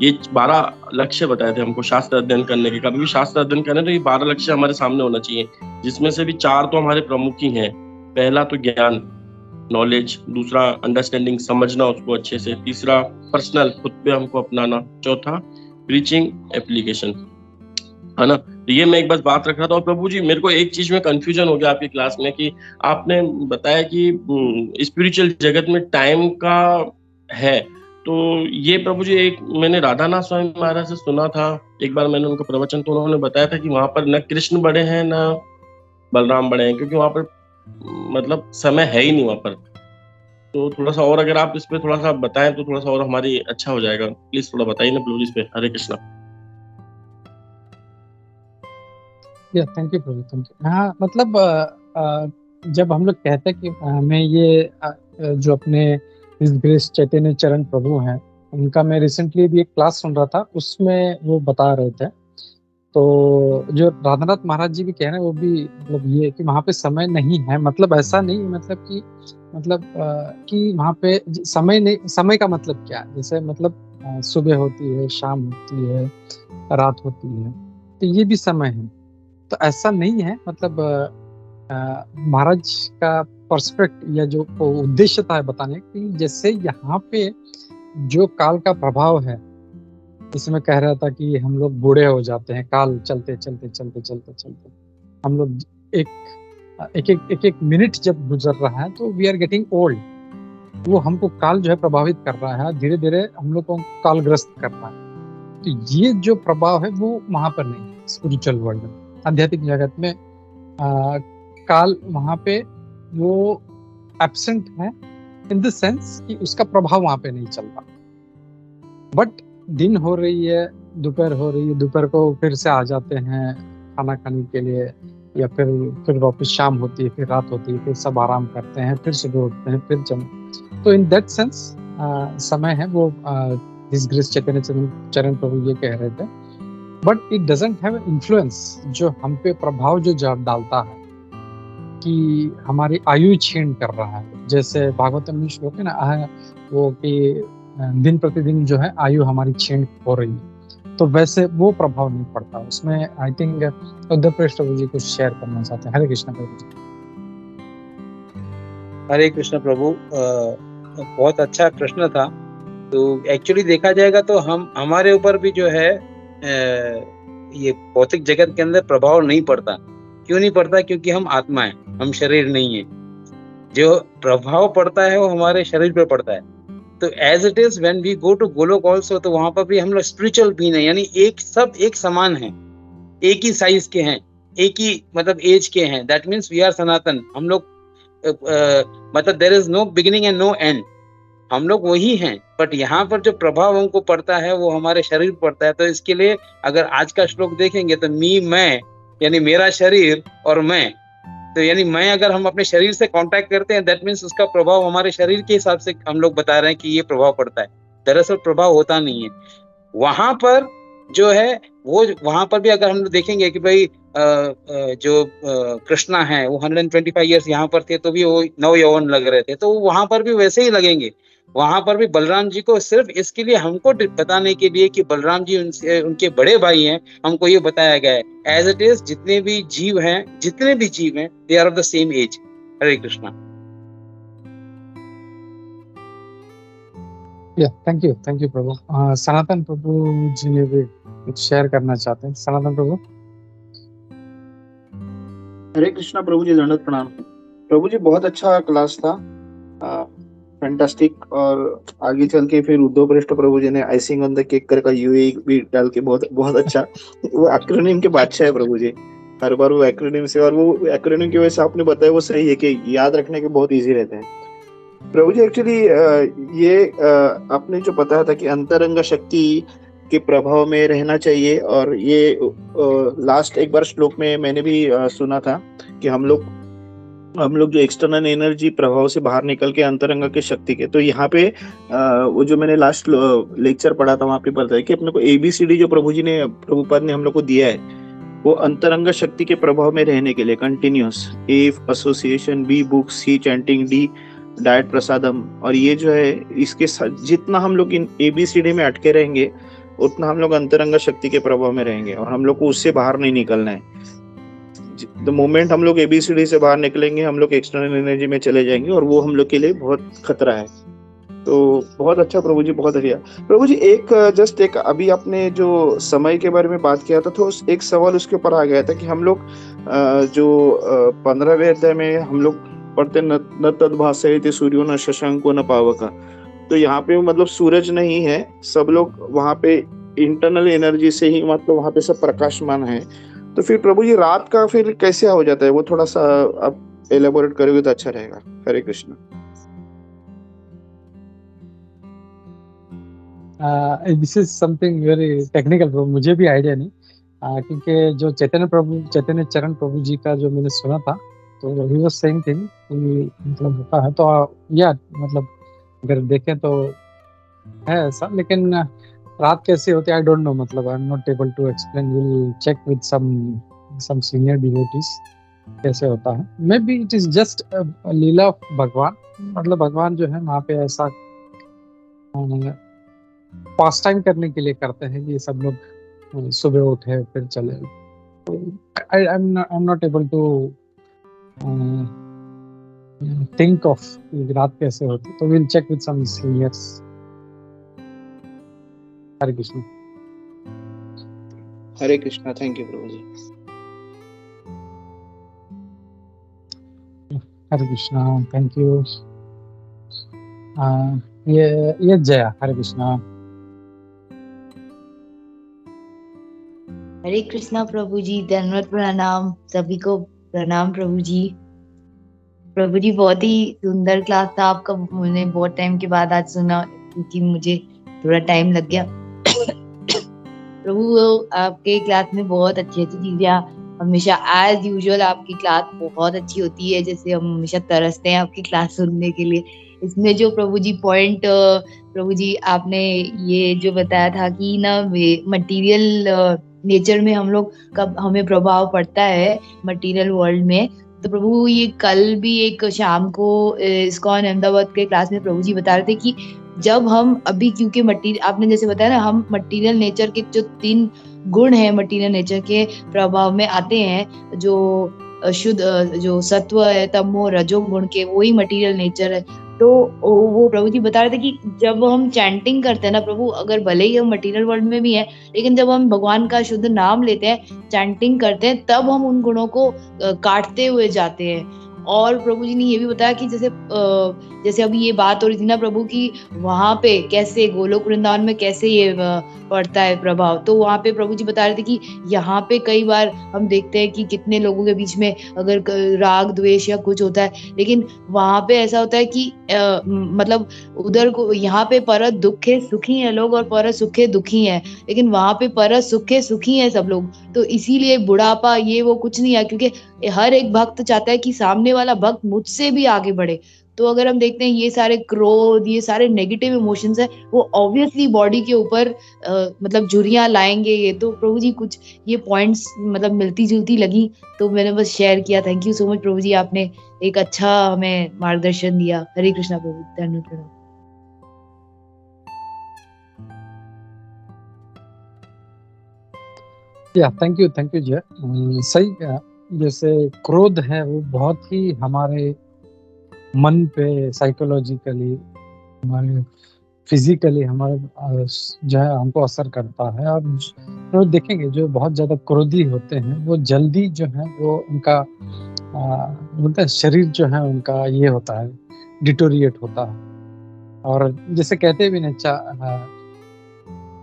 ये 12 लक्ष्य बताए थे हमको शास्त्र अध्ययन करने के। कभी भी शास्त्र अध्ययन करने तो ये 12 लक्ष्य हमारे सामने होना चाहिए, जिसमें से भी 4 तो हमारे प्रमुख ही हैं। पहला तो ज्ञान, नॉलेज, दूसरा अंडरस्टैंडिंग, समझना उसको अच्छे से, तीसरा पर्सनल, खुद पे हमको अपनाना, चौथा प्रीचिंग एप्लीकेशन, है ना। तो ये मैं एक बस बात रख रहा था। और प्रभु जी मेरे को एक चीज में कंफ्यूजन हो गया आपकी क्लास में कि आपने बताया कि स्पिरिचुअल जगत में टाइम का है। तो ये प्रभु जी एक मैंने राधानाथ स्वामी महाराज से सुना था, एक बार मैंने उनका प्रवचन, तो उन्होंने बताया था कि वहां पर न कृष्ण बड़े हैं न बलराम बड़े हैं, क्योंकि वहां पर मतलब समय है ही नहीं वहां पर। तो थोड़ा सा और अगर आप इस पे थोड़ा सा बताएं तो थोड़ा सा और हमारी अच्छा हो जाएगा। प्लीज थोड़ा बताइए ना प्रभु जी इस पे। हरे कृष्णा। थैंक यू प्रभु, थैंक यू। हाँ मतलब जब हम लोग कहते हैं कि हमें ये जो अपने इस ग्रेस चैतन्य चरण प्रभु हैं, उनका मैं रिसेंटली भी एक क्लास सुन रहा था, उसमें वो बता रहे थे। तो जो राधानाथ महाराज जी भी कह रहे हैं वो भी मतलब ये कि वहाँ पे समय नहीं है, मतलब ऐसा नहीं, मतलब कि वहाँ पे समय नहीं, समय का मतलब क्या है, जैसे मतलब सुबह होती है, शाम होती है, रात होती है, तो ये भी समय है। तो ऐसा नहीं है, मतलब महाराज का पर्सपेक्ट या जो उद्देश्य था बताने कि जैसे यहाँ पे जो काल का प्रभाव है, इसमें कह रहा था कि हम लोग बूढ़े हो जाते हैं, काल चलते चलते चलते चलते चलते हम लोग एक मिनट जब गुजर रहा है तो वी आर गेटिंग ओल्ड। वो हमको काल जो है प्रभावित कर रहा है, धीरे धीरे हम लोग को कालग्रस्त कर रहा है। तो ये जो प्रभाव है वो वहां पर नहीं है स्पिरिचुअल वर्ल्ड में, आध्यात्मिक जगत में काल वहां पे वो एब्सेंट है, इन द सेंस कि उसका प्रभाव वहां पे नहीं चल रहा। बट दिन हो रही है, दोपहर हो रही है, दोपहर को फिर से आ जाते हैं खाना खाने के लिए, या फिर वापस शाम होती है, फिर रात होती है, फिर सब आराम करते हैं, फिर सुबह उठते हैं, फिर तो इन दैट सेंस समय है वो दिस ग्रेस चैतन्य चरण प्रभु ये कह रहे थे। But it doesn't have influence, जो हम पे प्रभाव जो डालता है कि हमारी आयु छीन कर रहा है। जैसे भागवतम में श्लोक है ना, वो कि दिन प्रतिदिन जो है आयु हमारी छीन हो रही है, तो वैसे वो प्रभाव नहीं पड़ता उसमें। आई थिंक उद्धव प्रभु जी कुछ शेयर करना चाहते हैं। हरे कृष्ण प्रभु जी। हरे कृष्ण प्रभु। बहुत अच्छा प्रश्न था। तो एक्चुअली देखा जाएगा तो हम हमारे ऊपर भी जो है ये भौतिक जगत के अंदर प्रभाव नहीं पड़ता। क्यों नहीं पड़ता? क्योंकि हम आत्मा है, हम शरीर नहीं है। जो प्रभाव पड़ता है वो हमारे शरीर पे पड़ता है। तो as it is when we go to Goloka also, तो वहां पर भी हम लोग स्पिरिचुअल बीइंग है, यानी सब एक समान है, एक ही साइज के हैं, एक ही मतलब एज के हैं। That means we are Sanatan. हम लोग मतलब there is no beginning and no end, हम लोग वही हैं। बट यहाँ पर जो प्रभाव हमको पड़ता है वो हमारे शरीर पर पड़ता है। तो इसके लिए अगर आज का श्लोक देखेंगे तो मैं यानी मेरा शरीर और मैं, तो यानी मैं अगर हम अपने शरीर से कांटेक्ट करते हैं, दैट मीन्स उसका प्रभाव हमारे शरीर के हिसाब से हम लोग बता रहे हैं कि ये प्रभाव पड़ता है। दरअसल प्रभाव होता नहीं है। वहां पर जो है वो, वहां पर भी अगर हम लोग देखेंगे कि भाई जो कृष्णा है वो 125 ईयर्स यहाँ पर थे तो भी वो नव यौवन लग रहे थे, तो वहां पर भी वैसे ही लगेंगे। वहां पर भी बलराम जी को सिर्फ इसके लिए हमको बताने के लिए कि बलराम जी उनके बड़े भाई हैं, हमको ये बताया गया है। एज इट इज जितने भी जीव हैं they are of the same age. Hare Krishna. Thank you प्रभु। सनातन प्रभु जी ने भी कुछ शेयर करना चाहते हैं। सनातन प्रभु। हरे कृष्णा प्रभु जी, दंडवत प्रणाम। प्रभु जी बहुत अच्छा क्लास था, फैंटास्टिक। और आगे चल के फिर उद्धव पृष्ठ प्रभु जी ने आइसिंग ऑन द केक का यूए भी डाल के बहुत बहुत अच्छा। वो एक्रोनिम के बादशाह है प्रभु जी, हर बार वो एक्रोनिम से, और वो एक्रोनिम की वजह से आपने बताया वो सही है कि याद रखने के बहुत इजी रहते हैं प्रभु जी। एक्चुअली ये आपने जो बताया था कि अंतरंग शक्ति के प्रभाव में रहना चाहिए, और ये लास्ट एक बार श्लोक में मैंने भी सुना था कि हम लोग जो एक्सटर्नल एनर्जी प्रभाव से बाहर निकल के अंतरंग के शक्ति के, तो यहाँ पे वो जो मैंने लास्ट लेक्चर पढ़ा था वहां पे बताया कि अपने को ABCD जो प्रभुपाद ने हम लोग को दिया है, वो अंतरंग शक्ति के प्रभाव में रहने के लिए continuous, A association, B book, C chanting, D diet prasadam. और ये जो है इसके जितना हम लोग इन ABCD में अटके रहेंगे उतना हम लोग अंतरंग शक्ति के प्रभाव में रहेंगे, और हम लोग को उससे बाहर नहीं निकलना है। द मोमेंट हम लोग ABCD से बाहर निकलेंगे हम लोग एक्सटर्नल एनर्जी में चले जाएंगे, और वो हम लोग के लिए बहुत खतरा है। तो बहुत अच्छा प्रभु जी, बहुत अच्छा प्रभु जी। एक अभी आपने जो समय के बारे में बात किया था तो एक सवाल उसके ऊपर आ गया था कि हम लोग जो 15वें अध्याय में हम लोग पढ़ते न तद्भासयते सूर्यो न शशांको न पावका, तो यहाँ पे मतलब सूरज नहीं है, सब लोग वहाँ पे इंटरनल एनर्जी से ही मतलब वहाँ पे सब प्रकाशमान है। तो फिर प्रभु जी रात का फिर कैसे हो जाता है, वो थोड़ा सा आप एलेबोरेट करोगे तो अच्छा रहेगा। Hare Krishna. This is something very technical प्रभु, मुझे भी आइडिया नहीं, क्योंकि जो चैतन्य चरण प्रभु जी का जो मैंने सुना था तो ही वाज सेइंग थिंग मतलब होता है। तो या मतलब अगर देखें तो है ऐसा, लेकिन रात कैसे होती है आई डोंट नो, मतलब I am not able to explain. Will check with some senior devotees कैसे होता है। Maybe it is just lila of Bhagavan, मतलब भगवान जो है वहाँ पे ऐसा पास टाइम करने के लिए करते हैं कि सब लोग सुबह उठे फिर चले। I am not able to think of रात कैसे होती, तो will check with some seniors. Hare Krishna. Hare Krishna. Thank you Prabhu ji. Hare Krishna. Thank you. ये जया। हरे कृष्णा। हरे कृष्णा प्रभु जी, दंडवत प्रणाम, सभी को प्रणाम प्रभु जी। प्रभु जी बहुत ही सुंदर क्लास था आपका, मैंने बहुत टाइम के बाद आज सुना क्योंकि मुझे थोड़ा टाइम लग गया। प्रभु आपके क्लास में बहुत अच्छी चीजें, हमेशा एज यूजुअल आपकी क्लास बहुत अच्छी होती है, जैसे हम हमेशा तरसते हैं आपकी क्लास सुनने के लिए। इसमें जो प्रभु जी पॉइंट प्रभु जी आपने ये जो बताया था कि ना मटेरियल नेचर में हम लोग कब हमें प्रभाव पड़ता है मटेरियल वर्ल्ड में, तो प्रभु ये कल भी एक शाम को इस्कॉन अहमदाबाद के क्लास में प्रभु जी बता रहे थे कि जब हम अभी, क्योंकि मटीरियल आपने जैसे बताया ना, हम मटीरियल नेचर के जो 3 गुण है मटीरियल नेचर के प्रभाव में आते हैं, जो शुद्ध जो सत्व है, तमो रजो गुण के, वही मटीरियल नेचर तो वो प्रभु जी बता रहे थे कि जब हम चैंटिंग करते हैं ना प्रभु, अगर भले ही हम मटेरियल वर्ल्ड में भी हैं, लेकिन जब हम भगवान का शुद्ध नाम लेते हैं, चैंटिंग करते हैं, तब हम उन गुणों को काटते हुए जाते हैं। और प्रभु जी ने ये भी बताया कि जैसे अभी ये बात हो रही थी ना प्रभु की, वहां पे कैसे गोलोक वृंदावन में कैसे ये पड़ता है प्रभाव, तो वहां पे प्रभु जी बता रहे थे कि यहाँ पे कई बार हम देखते हैं कि कितने लोगों के बीच में अगर राग द्वेष या कुछ होता है, लेकिन वहां पे ऐसा होता है कि मतलब उधर को, यहाँ पे पर दुखे सुखी है लोग और पर सुखे दुखी है, लेकिन वहां पे पर सुखे सुखी है सब लोग। तो इसीलिए बुढ़ापा ये वो कुछ नहीं है, क्योंकि हर एक भक्त चाहता है कि सामने वाला भक्त मुझसे भी आगे बढ़े। तो अगर हम देखते हैं ये सारे क्रोध, ये सारे नेगेटिव इमोशंस है, वो ऑब्वियसली बॉडी के ऊपर मतलब झुर्रियां लाएंगे। ये तो प्रभु जी कुछ ये पॉइंट्स मतलब मिलती जुलती लगी, तो मैंने बस शेयर किया। थैंक यू सो मच प्रभु जी, आपने एक अच्छा हमें मार्गदर्शन दिया। हरे कृष्णा प्रभु, धन्यवाद प्रभु। या थैंक यू जय। सही जैसे क्रोध है वो बहुत ही हमारे मन पे साइकोलॉजिकली, हमारे फिजिकली, हमारे जो है हमको असर करता है। और तो देखेंगे जो बहुत ज्यादा क्रोधी होते हैं वो जल्दी जो है वो उनका बोलते हैं शरीर जो है उनका ये होता है, डिटोरिएट होता है। और जैसे कहते भी नहीं,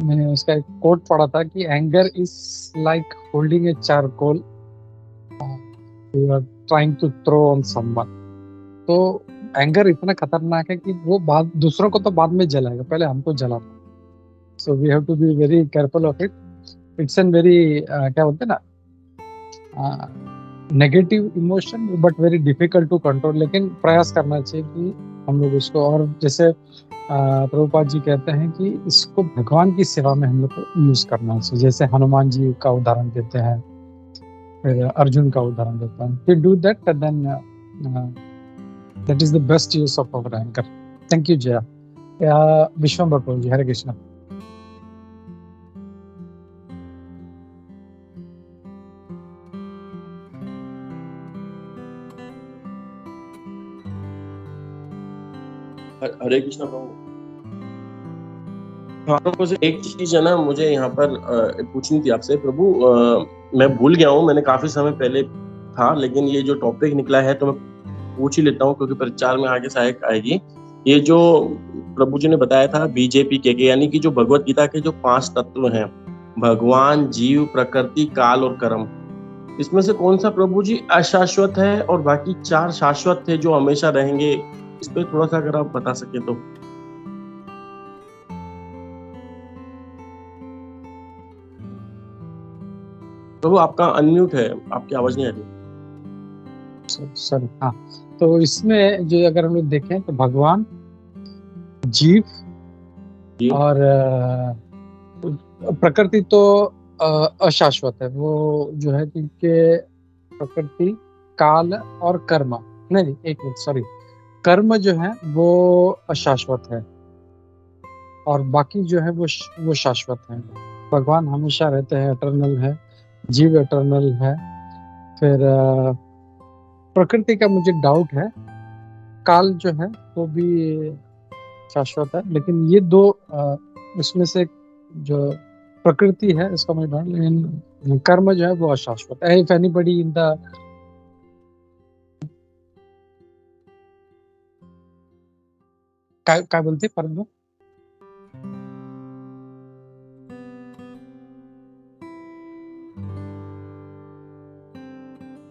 मैंने उसका एक कोट पढ़ा था कि anger is like holding a charcoal you are trying to throw on someone. तो एंगर इतना खतरनाक है कि वो बाद दूसरों को तो बाद में जलाएगा, पहले हमको जलाता। So we have to be very careful of it. It's an very क्या बोलते हैं ना, negative emotion but very difficult to control. लेकिन प्रयास करना चाहिए कि हम लोग उसको, और जैसे प्रभुपाद जी कहते हैं कि इसको भगवान की सेवा में हम लोग को यूज करना चाहिए। जैसे हनुमान जी का उदाहरण देते हैं, फिर अर्जुन का उदाहरण देते हैं। फिर do that then that is the best use of our anchor. Thank you Jaya. Vishwambhar प्रभु जी, हरे कृष्णा। हरे कृष्णा प्रभु। हाँ प्रभु से एक चीज है ना, मुझे यहाँ पर पूछनी थी आपसे प्रभु। मैं भूल गया हूँ, मैंने काफी समय पहले था, लेकिन ये जो टॉपिक निकला है तो मैं पूछ ही लेता हूँ क्योंकि प्रचार में आगे सहायक आएगी। ये जो प्रभु जी ने बताया था बीजेपी के, यानी कि जो भगवत गीता के जो 5 तत्व हैं, भगवान, जीव, प्रकृति, काल और कर्म, इसमें से कौन सा प्रभु जी अशाश्वत है और बाकी 4 शाश्वत थे जो हमेशा रहेंगे? इस पे थोड़ा सा अगर आप बता सके तो। प्रभु आपका अनम्यूट है, आपकी आवाज नहीं आ रही। सर हाँ, तो इसमें जो अगर हम लोग देखें तो भगवान, जीव और प्रकृति तो अशाश्वत है। वो जो है क्योंकि प्रकृति, काल और कर्म, नहीं एक मिनट सॉरी, कर्म जो है वो अशाश्वत है और बाकी जो है वो शाश्वत है। भगवान हमेशा रहते हैं, एटर्नल है। जीव एटर्नल है। फिर प्रकृति का मुझे डाउट है। काल जो है वो भी शाश्वत है, लेकिन ये दो इसमें से जो प्रकृति है इसका मुझे डाउट, लेकिन कर्म जो है वो अशाश्वत है। इफ एनीबडी इन द क्या बोलते हैं परम,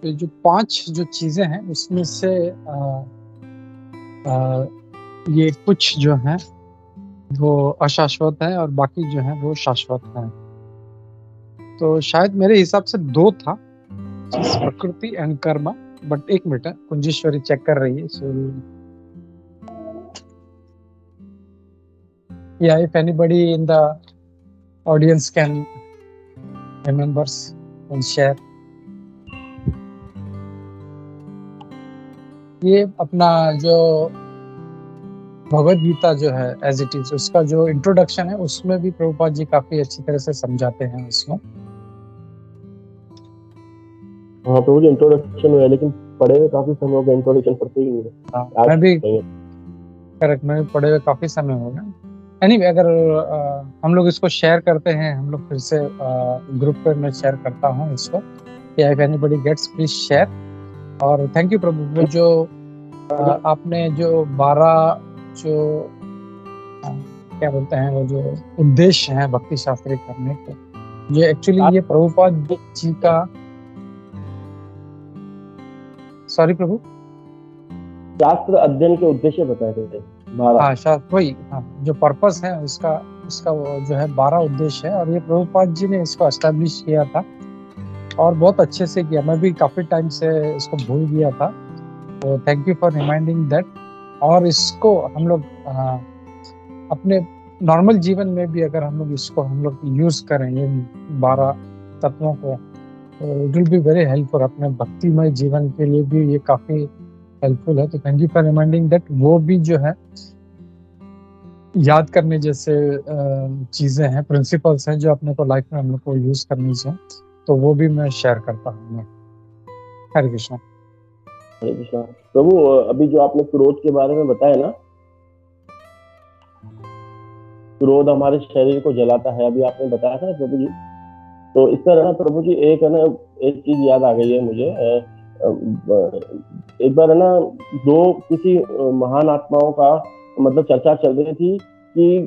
जो 5 जो चीजें हैं उसमें से ये कुछ जो है वो अशाश्वत है और बाकी जो है वो शाश्वत है। तो शायद मेरे हिसाब से 2 था, प्रकृति एंड कर्म। बट एक मिनट, कुंजेश्वरी चेक कर रही है। सो या if anybody in the audience can remembers and share. ये अपना जो भगवत गीता जो है एज इट इज, उसका जो इंट्रोडक्शन है उसमें भी प्रभुपाद जी काफी अच्छी तरह से समझाते हैं उसमें। हाँ प्रभु जी इंट्रोडक्शन है, लेकिन पढ़े हुए काफी समय हो गया, इंट्रोडक्शन पढ़ते ही नहीं है। मैं भी करेक्ट, मैं भी पढ़े हुए काफी समय हो गया। एनीवे, अगर हम लोग इसको शेयर करते हैं, हम लोग फिर से ग्रुप पे मैं शेयर करता हूँ इसको, कि if anybody gets please share. और थैंक यू प्रभु, वो जो आपने जो 12 जो क्या बोलते हैं, वो जो उद्देश्य है भक्ति शास्त्री करने के, ये एक्चुअली ये प्रभुपाद जी का, सॉरी प्रभु, शास्त्र अध्ययन के उद्देश्य बताए थे 12। हाँ शायद वही, हाँ, जो पर्पस है उसका वो जो है 12 उद्देश्य है, और ये प्रभुपाद जी ने इसको एस्टेब्लिश किया था और बहुत अच्छे से किया। मैं भी काफी टाइम से इसको भूल गया था, तो thank you for reminding that. और इसको हम लोग अपने नॉर्मल जीवन में भी अगर हम लोग इसको हम लोग यूज करें, ये 12 तत्वों को, तो it will be very helpful. अपने भक्तिमय जीवन के लिए भी ये काफी हेल्पफुल है। तो thank you for reminding that. वो भी जो है याद करने जैसे चीजें हैं, प्रिंसिपल्स हैं, जो अपने को लाइफ में हम लोग को यूज करनी चाहिए, तो वो भी मैं शेयर करता हूँ मैं। हरे कृष्णा। हरे कृष्णा। प्रभु, अभी जो आपने क्रोध के बारे में बताया ना, क्रोध हमारे शरीर को जलाता है, अभी आपने बताया था प्रभु जी। तो इस तरह ना प्रभु जी, एक है ना, एक चीज याद आ गई है मुझे। एक बार है ना, किसी महान आत्माओं का मतलब चर्चा चल रही थी कि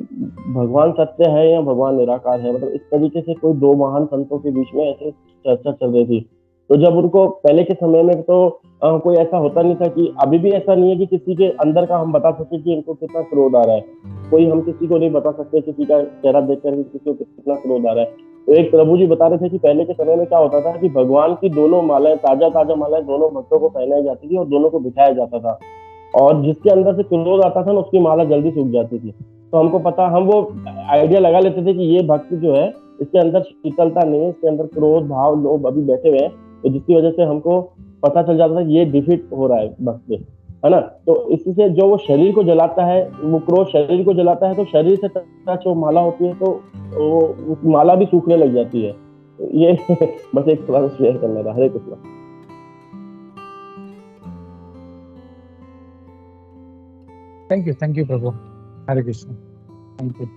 भगवान सत्य है या भगवान निराकार है, मतलब इस तरीके से कोई 2 महान संतों के बीच में ऐसे चर्चा चल रही थी। तो जब उनको पहले के समय में तो कोई ऐसा होता नहीं था, कि अभी भी ऐसा नहीं है कि किसी के अंदर का हम बता सके कि इनको कितना क्रोध आ रहा है। कोई हम किसी को नहीं बता सकते किसी का चेहरा देखकर किसी को कितना क्रोध आ रहा है। तो एक प्रभु जी बता रहे थे कि पहले के समय में क्या होता था कि भगवान की दोनों मालाएं, ताजा मालाएं दोनों भक्तों को पहनाई जाती थी और दोनों को बिठाया जाता था, और जिसके अंदर से क्रोध आता था ना, उसकी माला जल्दी सूख जाती थी। तो हमको पता, हम वो आइडिया लगा लेते थे कि ये भक्त जो है, इसके अंदर शीतलता नहीं है, इसके अंदर क्रोध भाव लोभ अभी बैठे हुए हैं, तो जिसकी वजह से हमको पता चल जाता था कि ये डिफीट हो रहा है भक्त से, है ना। तो इससे जो वो शरीर को जलाता है, वो क्रोध शरीर को जलाता है, तो शरीर से टच वो माला होती है, तो वो माला भी सूखने लग जाती है। तो ये बस एक थोड़ा सा शेयर करना था। हरे कृष्णा। थैंक यू प्रभु। हरे कृष्ण। Thank you.